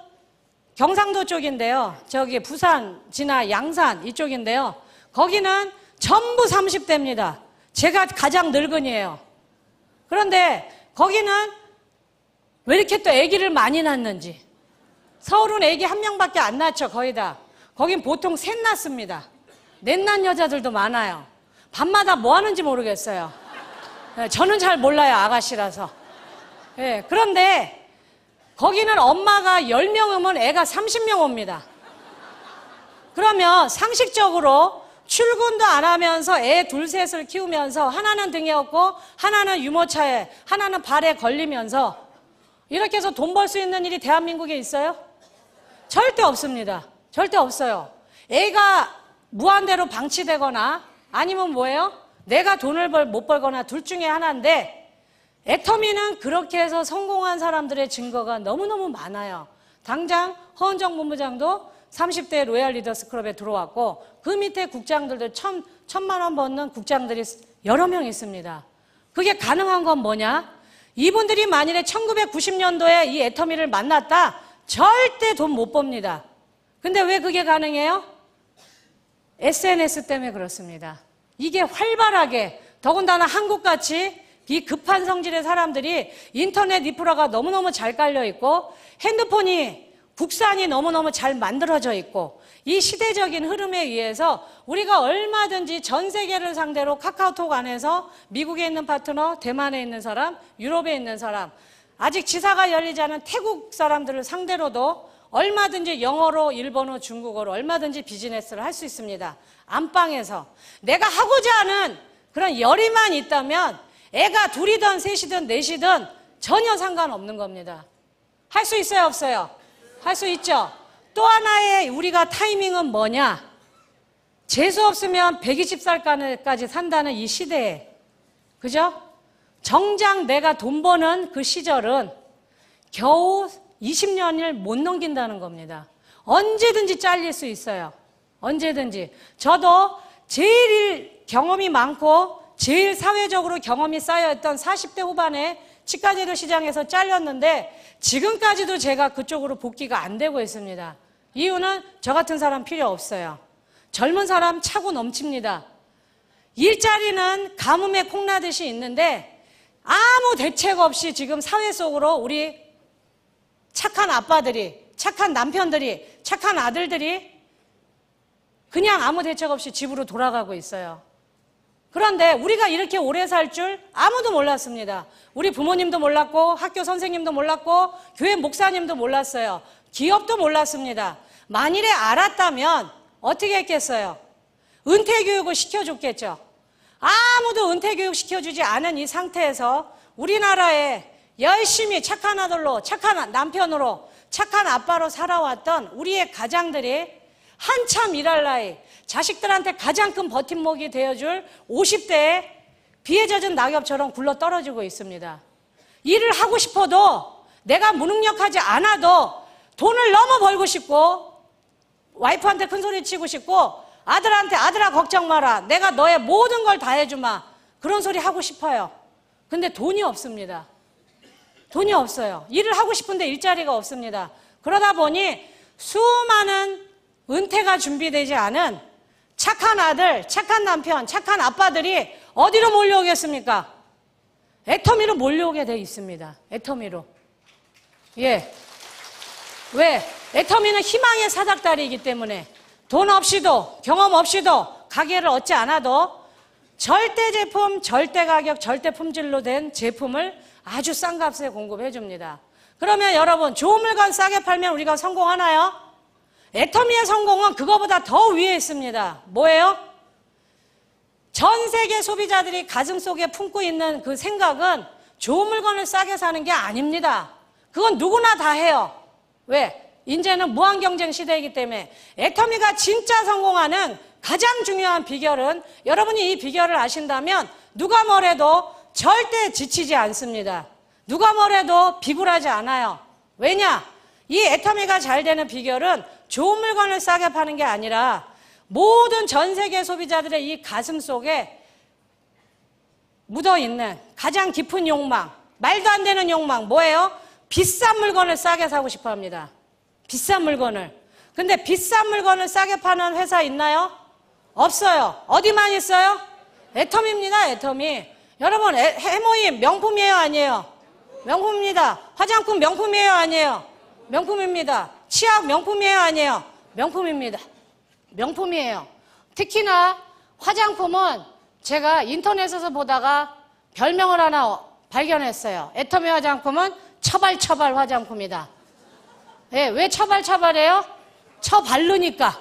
경상도 쪽인데요. 저기 부산, 진화, 양산 이쪽인데요. 거기는 전부 30대입니다. 제가 가장 늙은이에요. 그런데 거기는 왜 이렇게 또 아기를 많이 낳는지. 서울은 아기 한 명밖에 안 낳죠, 거의 다. 거긴 보통 셋 낳습니다. 넷 낳은 여자들도 많아요. 밤마다 뭐 하는지 모르겠어요. 저는 잘 몰라요, 아가씨라서. 네, 그런데 거기는 엄마가 10명 오면 애가 30명 옵니다. 그러면 상식적으로 출근도 안 하면서 애 둘 셋을 키우면서 하나는 등에 업고 하나는 유모차에 하나는 발에 걸리면서 이렇게 해서 돈 벌 수 있는 일이 대한민국에 있어요? 절대 없습니다. 절대 없어요. 애가 무한대로 방치되거나 아니면 뭐예요? 내가 돈을 못 벌거나 둘 중에 하나인데 애터미는 그렇게 해서 성공한 사람들의 증거가 너무너무 많아요. 당장 허은정 본부장도 30대 로얄 리더스 클럽에 들어왔고 그 밑에 국장들도 1,000만 원 버는 국장들이 여러 명 있습니다. 그게 가능한 건 뭐냐? 이분들이 만일에 1990년도에 이 애터미를 만났다 절대 돈 못 법니다. 근데 왜 그게 가능해요? SNS 때문에 그렇습니다. 이게 활발하게 더군다나 한국같이 이 급한 성질의 사람들이 인터넷 인프라가 너무너무 잘 깔려 있고 핸드폰이 국산이 너무너무 잘 만들어져 있고 이 시대적인 흐름에 의해서 우리가 얼마든지 전 세계를 상대로 카카오톡 안에서 미국에 있는 파트너, 대만에 있는 사람, 유럽에 있는 사람, 아직 지사가 열리지 않은 태국 사람들을 상대로도 얼마든지 영어로, 일본어, 중국어로 얼마든지 비즈니스를 할 수 있습니다. 안방에서. 내가 하고자 하는 그런 열의만 있다면 애가 둘이든 셋이든 넷이든 전혀 상관없는 겁니다. 할 수 있어요, 없어요? 할 수 있죠. 또 하나의 우리가 타이밍은 뭐냐? 재수 없으면 120살까지 산다는 이 시대에, 그죠? 정작 내가 돈 버는 그 시절은 겨우 20년을 못 넘긴다는 겁니다. 언제든지 잘릴 수 있어요. 언제든지. 저도 제일 경험이 많고 제일 사회적으로 경험이 쌓여있던 40대 후반에 치과제도 시장에서 잘렸는데 지금까지도 제가 그쪽으로 복귀가 안 되고 있습니다. 이유는 저 같은 사람 필요 없어요. 젊은 사람 차고 넘칩니다. 일자리는 가뭄에 콩나듯이 있는데 아무 대책 없이 지금 사회 속으로 우리 착한 아빠들이, 착한 남편들이, 착한 아들들이 그냥 아무 대책 없이 집으로 돌아가고 있어요. 그런데 우리가 이렇게 오래 살 줄 아무도 몰랐습니다. 우리 부모님도 몰랐고 학교 선생님도 몰랐고 교회 목사님도 몰랐어요. 기업도 몰랐습니다. 만일에 알았다면 어떻게 했겠어요? 은퇴교육을 시켜줬겠죠. 아무도 은퇴교육 시켜주지 않은 이 상태에서 우리나라에 열심히 착한 아들로, 착한 남편으로, 착한 아빠로 살아왔던 우리의 가장들이 한참 일할 나이, 자식들한테 가장 큰 버팀목이 되어줄 50대에 비에 젖은 낙엽처럼 굴러 떨어지고 있습니다. 일을 하고 싶어도 내가 무능력하지 않아도 돈을 너무 벌고 싶고 와이프한테 큰 소리 치고 싶고 아들한테 아들아 걱정 마라. 내가 너의 모든 걸 다 해주마. 그런 소리 하고 싶어요. 근데 돈이 없습니다. 돈이 없어요. 일을 하고 싶은데 일자리가 없습니다. 그러다 보니 수많은 은퇴가 준비되지 않은 착한 아들, 착한 남편, 착한 아빠들이 어디로 몰려오겠습니까? 애터미로 몰려오게 돼 있습니다. 애터미로. 예. 왜? 애터미는 희망의 사닥다리이기 때문에 돈 없이도 경험 없이도 가게를 얻지 않아도 절대 제품, 절대 가격, 절대 품질로 된 제품을 아주 싼 값에 공급해 줍니다. 그러면 여러분 좋은 물건 싸게 팔면 우리가 성공하나요? 애터미의 성공은 그거보다 더 위에 있습니다. 뭐예요? 전 세계 소비자들이 가슴속에 품고 있는 그 생각은 좋은 물건을 싸게 사는 게 아닙니다. 그건 누구나 다 해요. 왜? 이제는 무한 경쟁 시대이기 때문에. 애터미가 진짜 성공하는 가장 중요한 비결은 여러분이 이 비결을 아신다면 누가 뭐래도 절대 지치지 않습니다. 누가 뭐래도 비굴하지 않아요. 왜냐? 이 애터미가 잘 되는 비결은 좋은 물건을 싸게 파는 게 아니라 모든 전 세계 소비자들의 이 가슴 속에 묻어있는 가장 깊은 욕망, 말도 안 되는 욕망, 뭐예요? 비싼 물건을 싸게 사고 싶어 합니다. 비싼 물건을. 근데 비싼 물건을 싸게 파는 회사 있나요? 없어요. 어디만 있어요? 애터미입니다. 애터미. 여러분 해모임 명품이에요? 아니에요? 명품입니다. 화장품 명품이에요? 아니에요? 명품입니다. 치약 명품이에요? 아니에요? 명품입니다. 명품이에요. 특히나 화장품은 제가 인터넷에서 보다가 별명을 하나 발견했어요. 애터미 화장품은 처발처발 화장품이다. 네, 왜 처발처발해요? 처바르니까.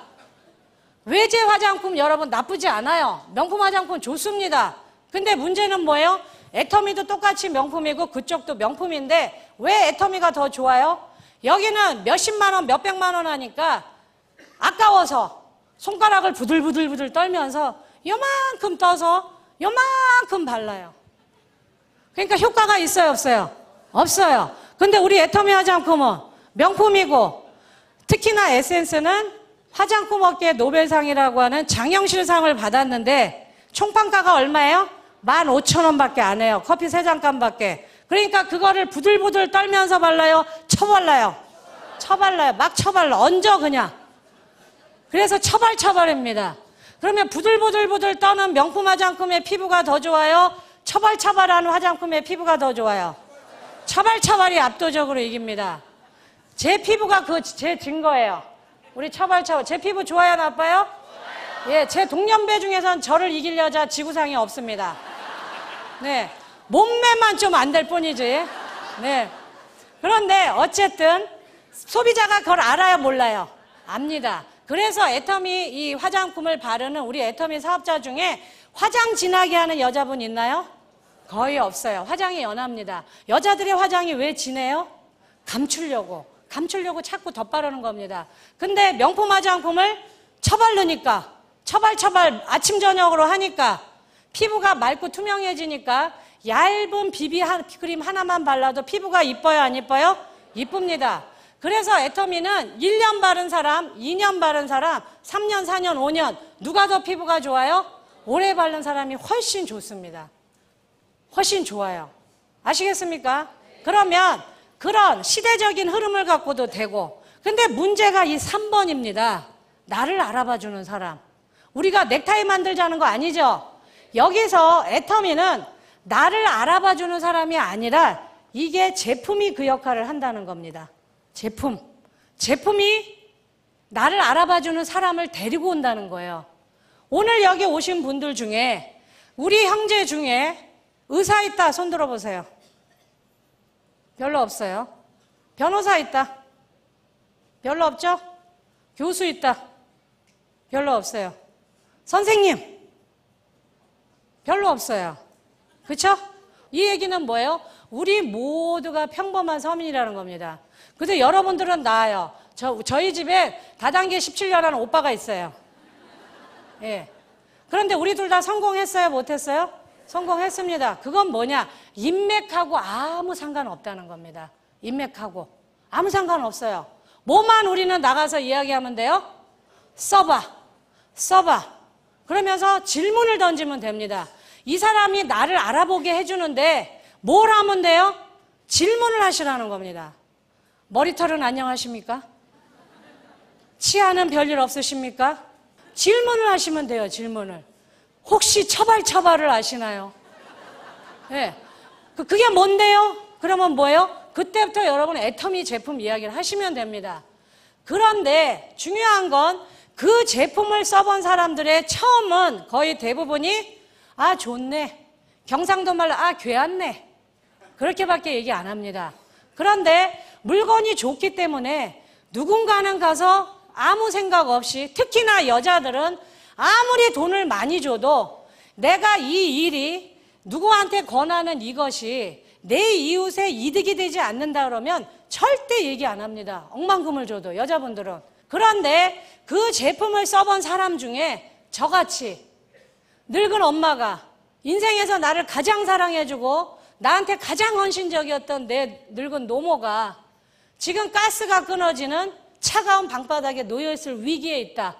외제 화장품 여러분 나쁘지 않아요. 명품 화장품 좋습니다. 근데 문제는 뭐예요? 애터미도 똑같이 명품이고 그쪽도 명품인데 왜 애터미가 더 좋아요? 여기는 몇십만 원, 몇백만 원 하니까 아까워서 손가락을 부들부들 떨면서 요만큼 떠서 요만큼 발라요. 그러니까 효과가 있어요, 없어요? 없어요. 근데 우리 애터미 화장품은 명품이고 특히나 에센스는 화장품 업계 노벨상이라고 하는 장영실상을 받았는데 총판가가 얼마예요? 15,000원밖에 안 해요. 커피 3잔 값밖에. 그러니까 그거를 부들부들 떨면서 발라요? 쳐발라요? 쳐발라요. 막 쳐발라. 얹어 그냥. 그래서 처발처발입니다. 그러면 부들부들 떠는 명품 화장품의 피부가 더 좋아요? 처발처발하는 화장품의 피부가 더 좋아요? 처발처발이 압도적으로 이깁니다. 제 피부가 제 증거예요. 우리 처발처발. 제 피부 좋아요, 나빠요? 예, 제 동년배 중에선 저를 이길 여자 지구상에 없습니다. 네. 몸매만 좀 안 될 뿐이지. 네. 그런데 어쨌든 소비자가 그걸 알아요, 몰라요? 압니다. 그래서 애터미 이 화장품을 바르는 우리 애터미 사업자 중에 화장 진하게 하는 여자분 있나요? 거의 없어요. 화장이 연합니다. 여자들의 화장이 왜 진해요? 감추려고. 감추려고 자꾸 덧바르는 겁니다. 근데 명품 화장품을 처바르니까, 처발 아침 저녁으로 하니까 피부가 맑고 투명해지니까 얇은 비비 크림 하나만 발라도 피부가 이뻐요, 안 이뻐요? 이쁩니다. 그래서 애터미는 1년 바른 사람, 2년 바른 사람, 3년, 4년, 5년 누가 더 피부가 좋아요? 오래 바른 사람이 훨씬 좋습니다. 훨씬 좋아요. 아시겠습니까? 그러면 그런 시대적인 흐름을 갖고도 되고, 근데 문제가 이 3번입니다. 나를 알아봐주는 사람. 우리가 넥타이 만들자는 거 아니죠? 여기서 애터미는 나를 알아봐주는 사람이 아니라 이게 제품이 그 역할을 한다는 겁니다. 제품이 나를 알아봐주는 사람을 데리고 온다는 거예요. 오늘 여기 오신 분들 중에 우리 형제 중에 의사 있다, 손 들어보세요. 별로 없어요. 변호사 있다. 별로 없죠? 교수 있다. 별로 없어요. 선생님 별로 없어요. 그쵸? 이 얘기는 뭐예요? 우리 모두가 평범한 서민이라는 겁니다. 근데 여러분들은 나아요. 저희 집에 다단계 17년하는 오빠가 있어요. 예. 그런데 우리 둘 다 성공했어요? 못했어요? 성공했습니다. 그건 뭐냐? 인맥하고 아무 상관없다는 겁니다. 인맥하고 아무 상관없어요. 뭐만 우리는 나가서 이야기하면 돼요? 써봐. 그러면서 질문을 던지면 됩니다. 이 사람이 나를 알아보게 해주는데 뭘 하면 돼요? 질문을 하시라는 겁니다. 머리털은 안녕하십니까? 치아는 별일 없으십니까? 질문을 하시면 돼요. 질문을. 혹시 처발을 아시나요? 네. 그게 뭔데요? 그러면 뭐예요? 그때부터 여러분 애터미 제품 이야기를 하시면 됩니다. 그런데 중요한 건 그 제품을 써본 사람들의 처음은 거의 대부분이 아 좋네, 경상도 말로 아 괴았네, 그렇게밖에 얘기 안 합니다. 그런데 물건이 좋기 때문에 누군가는 가서 아무 생각 없이, 특히나 여자들은 아무리 돈을 많이 줘도 내가 이 일이 누구한테 권하는 이것이 내 이웃의 이득이 되지 않는다 그러면 절대 얘기 안 합니다. 억만금을 줘도 여자분들은. 그런데 그 제품을 써본 사람 중에 저같이 늙은 엄마가 인생에서 나를 가장 사랑해주고 나한테 가장 헌신적이었던 내 늙은 노모가 지금 가스가 끊어지는 차가운 방바닥에 놓여있을 위기에 있다.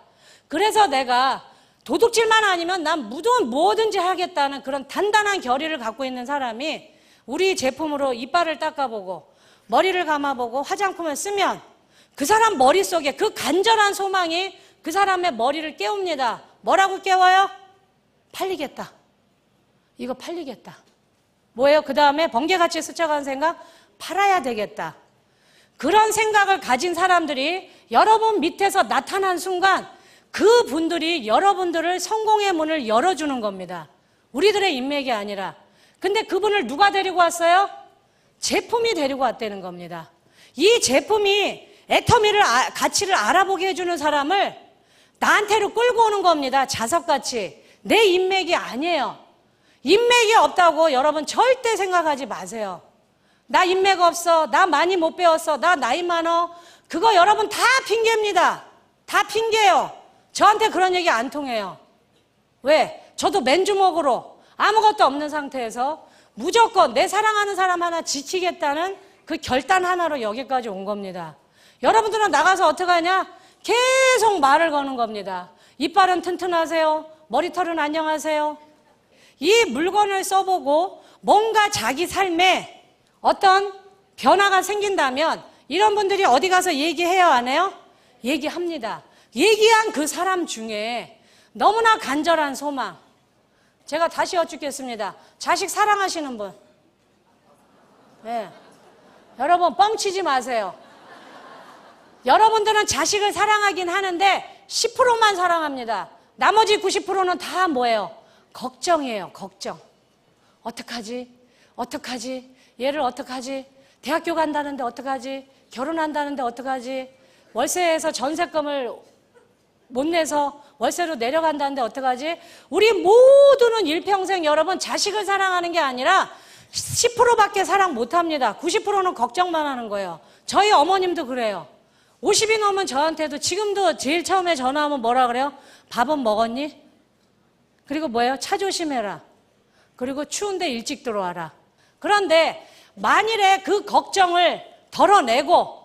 그래서 내가 도둑질만 아니면 난 뭐든지 하겠다는 그런 단단한 결의를 갖고 있는 사람이 우리 제품으로 이빨을 닦아보고 머리를 감아보고 화장품을 쓰면 그 사람 머릿속에 그 간절한 소망이 그 사람의 머리를 깨웁니다. 뭐라고 깨워요? 팔리겠다. 이거 팔리겠다. 뭐예요? 그 다음에 번개같이 스쳐가는 생각? 팔아야 되겠다. 그런 생각을 가진 사람들이 여러분 밑에서 나타난 순간 그 분들이 여러분들을 성공의 문을 열어주는 겁니다. 우리들의 인맥이 아니라. 근데 그분을 누가 데리고 왔어요? 제품이 데리고 왔다는 겁니다. 이 제품이 애터미를 가치를 알아보게 해주는 사람을 나한테로 끌고 오는 겁니다. 자석같이. 내 인맥이 아니에요. 인맥이 없다고 여러분 절대 생각하지 마세요. 나 인맥 없어, 나 많이 못 배웠어, 나 나이 많어. 그거 여러분 다 핑계입니다. 다 핑계예요. 저한테 그런 얘기 안 통해요. 왜? 저도 맨주먹으로 아무것도 없는 상태에서 무조건 내 사랑하는 사람 하나 지키겠다는 그 결단 하나로 여기까지 온 겁니다. 여러분들은 나가서 어떻게 하냐? 계속 말을 거는 겁니다. 이빨은 튼튼하세요? 머리털은 안녕하세요? 이 물건을 써보고 뭔가 자기 삶에 어떤 변화가 생긴다면 이런 분들이 어디 가서 얘기해요, 안 해요? 얘기합니다. 얘기한 그 사람 중에 너무나 간절한 소망. 제가 다시 여쭙겠습니다. 자식 사랑하시는 분? 네. 여러분 뻥치지 마세요. 여러분들은 자식을 사랑하긴 하는데 10%만 사랑합니다. 나머지 90%는 다 뭐예요? 걱정이에요. 걱정. 어떡하지? 얘를 어떡하지? 대학교 간다는데 어떡하지? 결혼한다는데 어떡하지? 월세에서 전세금을 못 내서 월세로 내려간다는데 어떡하지? 우리 모두는 일평생 여러분 자식을 사랑하는 게 아니라 10%밖에 사랑 못합니다. 90%는 걱정만 하는 거예요. 저희 어머님도 그래요. 50이 넘은 저한테도 지금도 제일 처음에 전화하면 뭐라 그래요? 밥은 먹었니? 그리고 뭐예요? 차 조심해라. 그리고 추운데 일찍 들어와라. 그런데 만일에 그 걱정을 덜어내고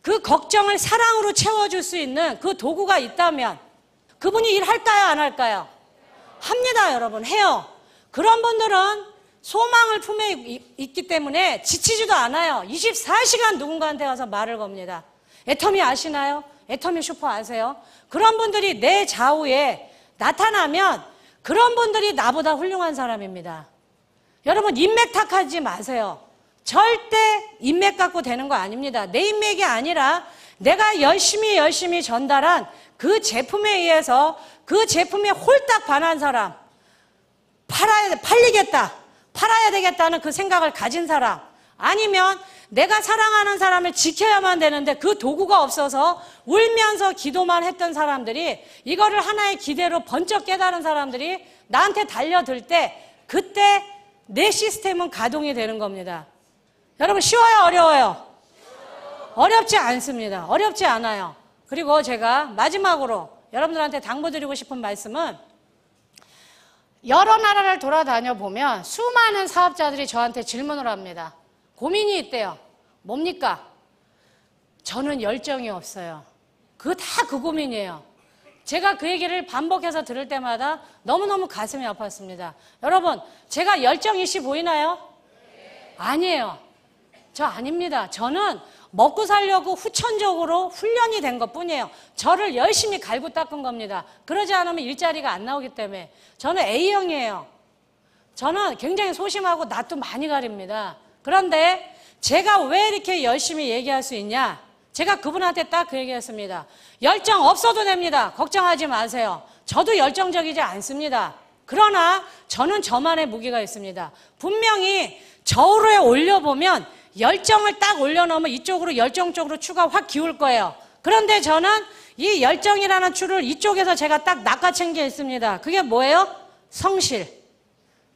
그 걱정을 사랑으로 채워줄 수 있는 그 도구가 있다면 그분이 일할까요? 안 할까요? 합니다, 여러분. 해요. 그런 분들은 소망을 품에 있기 때문에 지치지도 않아요. 24시간 누군가한테 가서 말을 겁니다. 애터미 아시나요? 애터미 슈퍼 아세요? 그런 분들이 내 좌우에 나타나면 그런 분들이 나보다 훌륭한 사람입니다. 여러분, 인맥 탓하지 마세요. 절대 인맥 갖고 되는 거 아닙니다. 내 인맥이 아니라 내가 열심히 전달한 그 제품에 의해서 그 제품에 홀딱 반한 사람, 팔아야 되겠다는 그 생각을 가진 사람, 아니면 내가 사랑하는 사람을 지켜야만 되는데 그 도구가 없어서 울면서 기도만 했던 사람들이 이거를 하나의 기대로 번쩍 깨달은 사람들이 나한테 달려들 때 그때 내 시스템은 가동이 되는 겁니다. 여러분, 쉬워요? 어려워요? 어렵지 않습니다. 어렵지 않아요. 그리고 제가 마지막으로 여러분들한테 당부드리고 싶은 말씀은 여러 나라를 돌아다녀 보면 수많은 사업자들이 저한테 질문을 합니다. 고민이 있대요. 뭡니까? 저는 열정이 없어요. 그 고민이에요. 제가 그 얘기를 반복해서 들을 때마다 너무너무 가슴이 아팠습니다. 여러분, 제가 열정이시 보이나요? 아니에요. 저 아닙니다. 저는 먹고 살려고 후천적으로 훈련이 된 것뿐이에요. 저를 열심히 갈고 닦은 겁니다. 그러지 않으면 일자리가 안 나오기 때문에. 저는 A형이에요. 저는 굉장히 소심하고 낯도 많이 가립니다. 그런데 제가 왜 이렇게 열심히 얘기할 수 있냐? 제가 그분한테 딱 그 얘기했습니다. 열정 없어도 됩니다. 걱정하지 마세요. 저도 열정적이지 않습니다. 그러나 저는 저만의 무기가 있습니다. 분명히 저울에 올려보면 열정을 딱 올려놓으면 이쪽으로 열정 쪽으로 추가 확 기울 거예요. 그런데 저는 이 열정이라는 추를 이쪽에서 제가 딱 낚아챈 게 있습니다. 그게 뭐예요? 성실,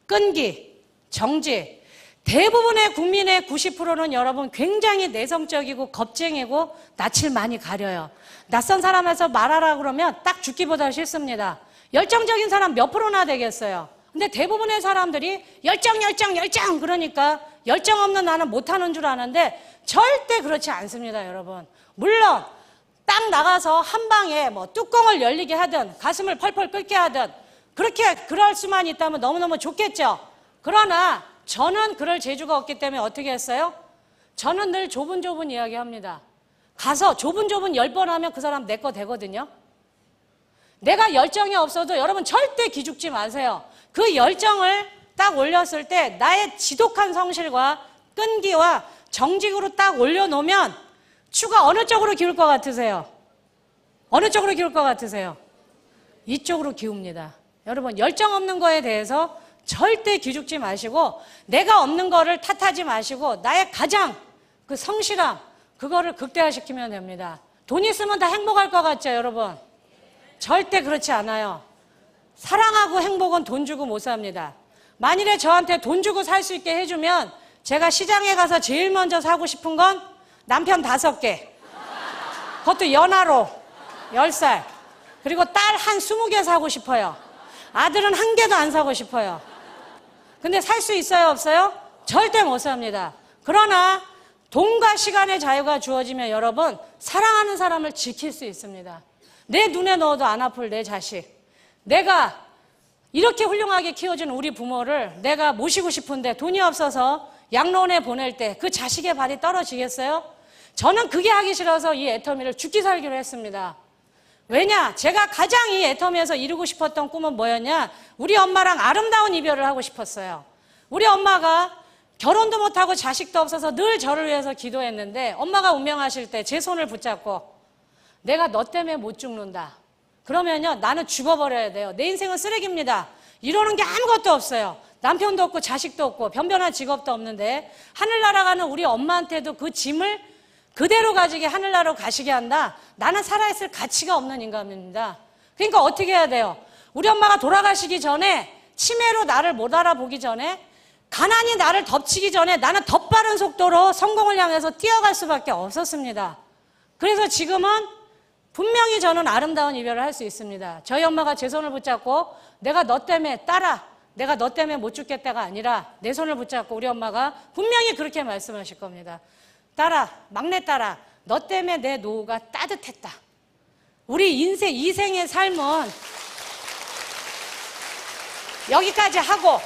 끈기, 정직. 대부분의 국민의 90%는 여러분 굉장히 내성적이고 겁쟁이고 낯을 많이 가려요. 낯선 사람에서 말하라 그러면 딱 죽기보다 싫습니다. 열정적인 사람 몇 프로나 되겠어요. 근데 대부분의 사람들이 열정 그러니까 열정 없는 나는 못하는 줄 아는데 절대 그렇지 않습니다, 여러분. 물론 딱 나가서 한 방에 뭐 뚜껑을 열리게 하든 가슴을 펄펄 끓게 하든 그럴 수만 있다면 너무너무 좋겠죠. 그러나 저는 그럴 재주가 없기 때문에 어떻게 했어요? 저는 늘 좁은 이야기 합니다. 가서 좁은 10번 하면 그 사람 내 거 되거든요. 내가 열정이 없어도 여러분 절대 기죽지 마세요. 그 열정을 딱 올렸을 때 나의 지독한 성실과 끈기와 정직으로 딱 올려놓으면 추가 어느 쪽으로 기울 것 같으세요? 어느 쪽으로 기울 것 같으세요? 이쪽으로 기웁니다. 여러분, 열정 없는 거에 대해서 절대 기죽지 마시고 내가 없는 거를 탓하지 마시고 나의 가장 그 성실함 그거를 극대화시키면 됩니다. 돈 있으면 다 행복할 것 같죠, 여러분? 절대 그렇지 않아요. 사랑하고 행복은 돈 주고 못 삽니다. 만일에 저한테 돈 주고 살 수 있게 해주면 제가 시장에 가서 제일 먼저 사고 싶은 건 남편 5개, 그것도 연하로 10살, 그리고 딸 한 20개 사고 싶어요. 아들은 1개도 안 사고 싶어요. 근데 살 수 있어요, 없어요? 절대 못 삽니다. 그러나 돈과 시간의 자유가 주어지면 여러분 사랑하는 사람을 지킬 수 있습니다. 내 눈에 넣어도 안 아플 내 자식, 내가 이렇게 훌륭하게 키워준 우리 부모를 내가 모시고 싶은데 돈이 없어서 양로원에 보낼 때 그 자식의 발이 떨어지겠어요? 저는 그게 하기 싫어서 이 애터미를 죽기 살기로 했습니다. 왜냐? 제가 가장 이 애터미에서 이루고 싶었던 꿈은 뭐였냐? 우리 엄마랑 아름다운 이별을 하고 싶었어요. 우리 엄마가 결혼도 못하고 자식도 없어서 늘 저를 위해서 기도했는데 엄마가 운명하실 때 제 손을 붙잡고 내가 너 때문에 못 죽는다. 그러면요, 나는 죽어버려야 돼요. 내 인생은 쓰레기입니다. 이러는 게 아무것도 없어요. 남편도 없고 자식도 없고 변변한 직업도 없는데 하늘나라 가는 우리 엄마한테도 그 짐을 그대로 가지게 하늘나라로 가시게 한다. 나는 살아있을 가치가 없는 인간입니다. 그러니까 어떻게 해야 돼요? 우리 엄마가 돌아가시기 전에 치매로 나를 못 알아보기 전에 가난이 나를 덮치기 전에 나는 더 빠른 속도로 성공을 향해서 뛰어갈 수밖에 없었습니다. 그래서 지금은 분명히 저는 아름다운 이별을 할 수 있습니다. 저희 엄마가 제 손을 붙잡고 내가 너 때문에 딸아, 내가 너 때문에 못 죽겠다가 아니라 내 손을 붙잡고 우리 엄마가 분명히 그렇게 말씀하실 겁니다. 딸아, 막내딸아, 너 때문에 내 노후가 따뜻했다. 우리 인생, 이생의 삶은 여기까지 하고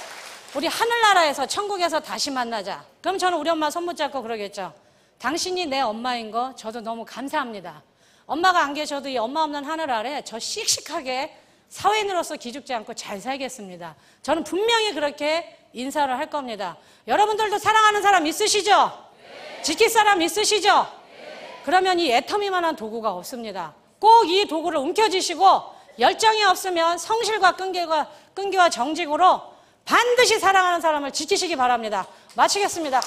우리 하늘나라에서 천국에서 다시 만나자. 그럼 저는 우리 엄마 손 붙잡고 그러겠죠. 당신이 내 엄마인 거 저도 너무 감사합니다. 엄마가 안 계셔도 이 엄마 없는 하늘 아래 저 씩씩하게 사회인으로서 기죽지 않고 잘 살겠습니다. 저는 분명히 그렇게 인사를 할 겁니다. 여러분들도 사랑하는 사람 있으시죠? 네. 지킬 사람 있으시죠? 네. 그러면 이 애터미만한 도구가 없습니다. 꼭 이 도구를 움켜쥐시고 열정이 없으면 성실과 끈기와 정직으로 반드시 사랑하는 사람을 지키시기 바랍니다. 마치겠습니다.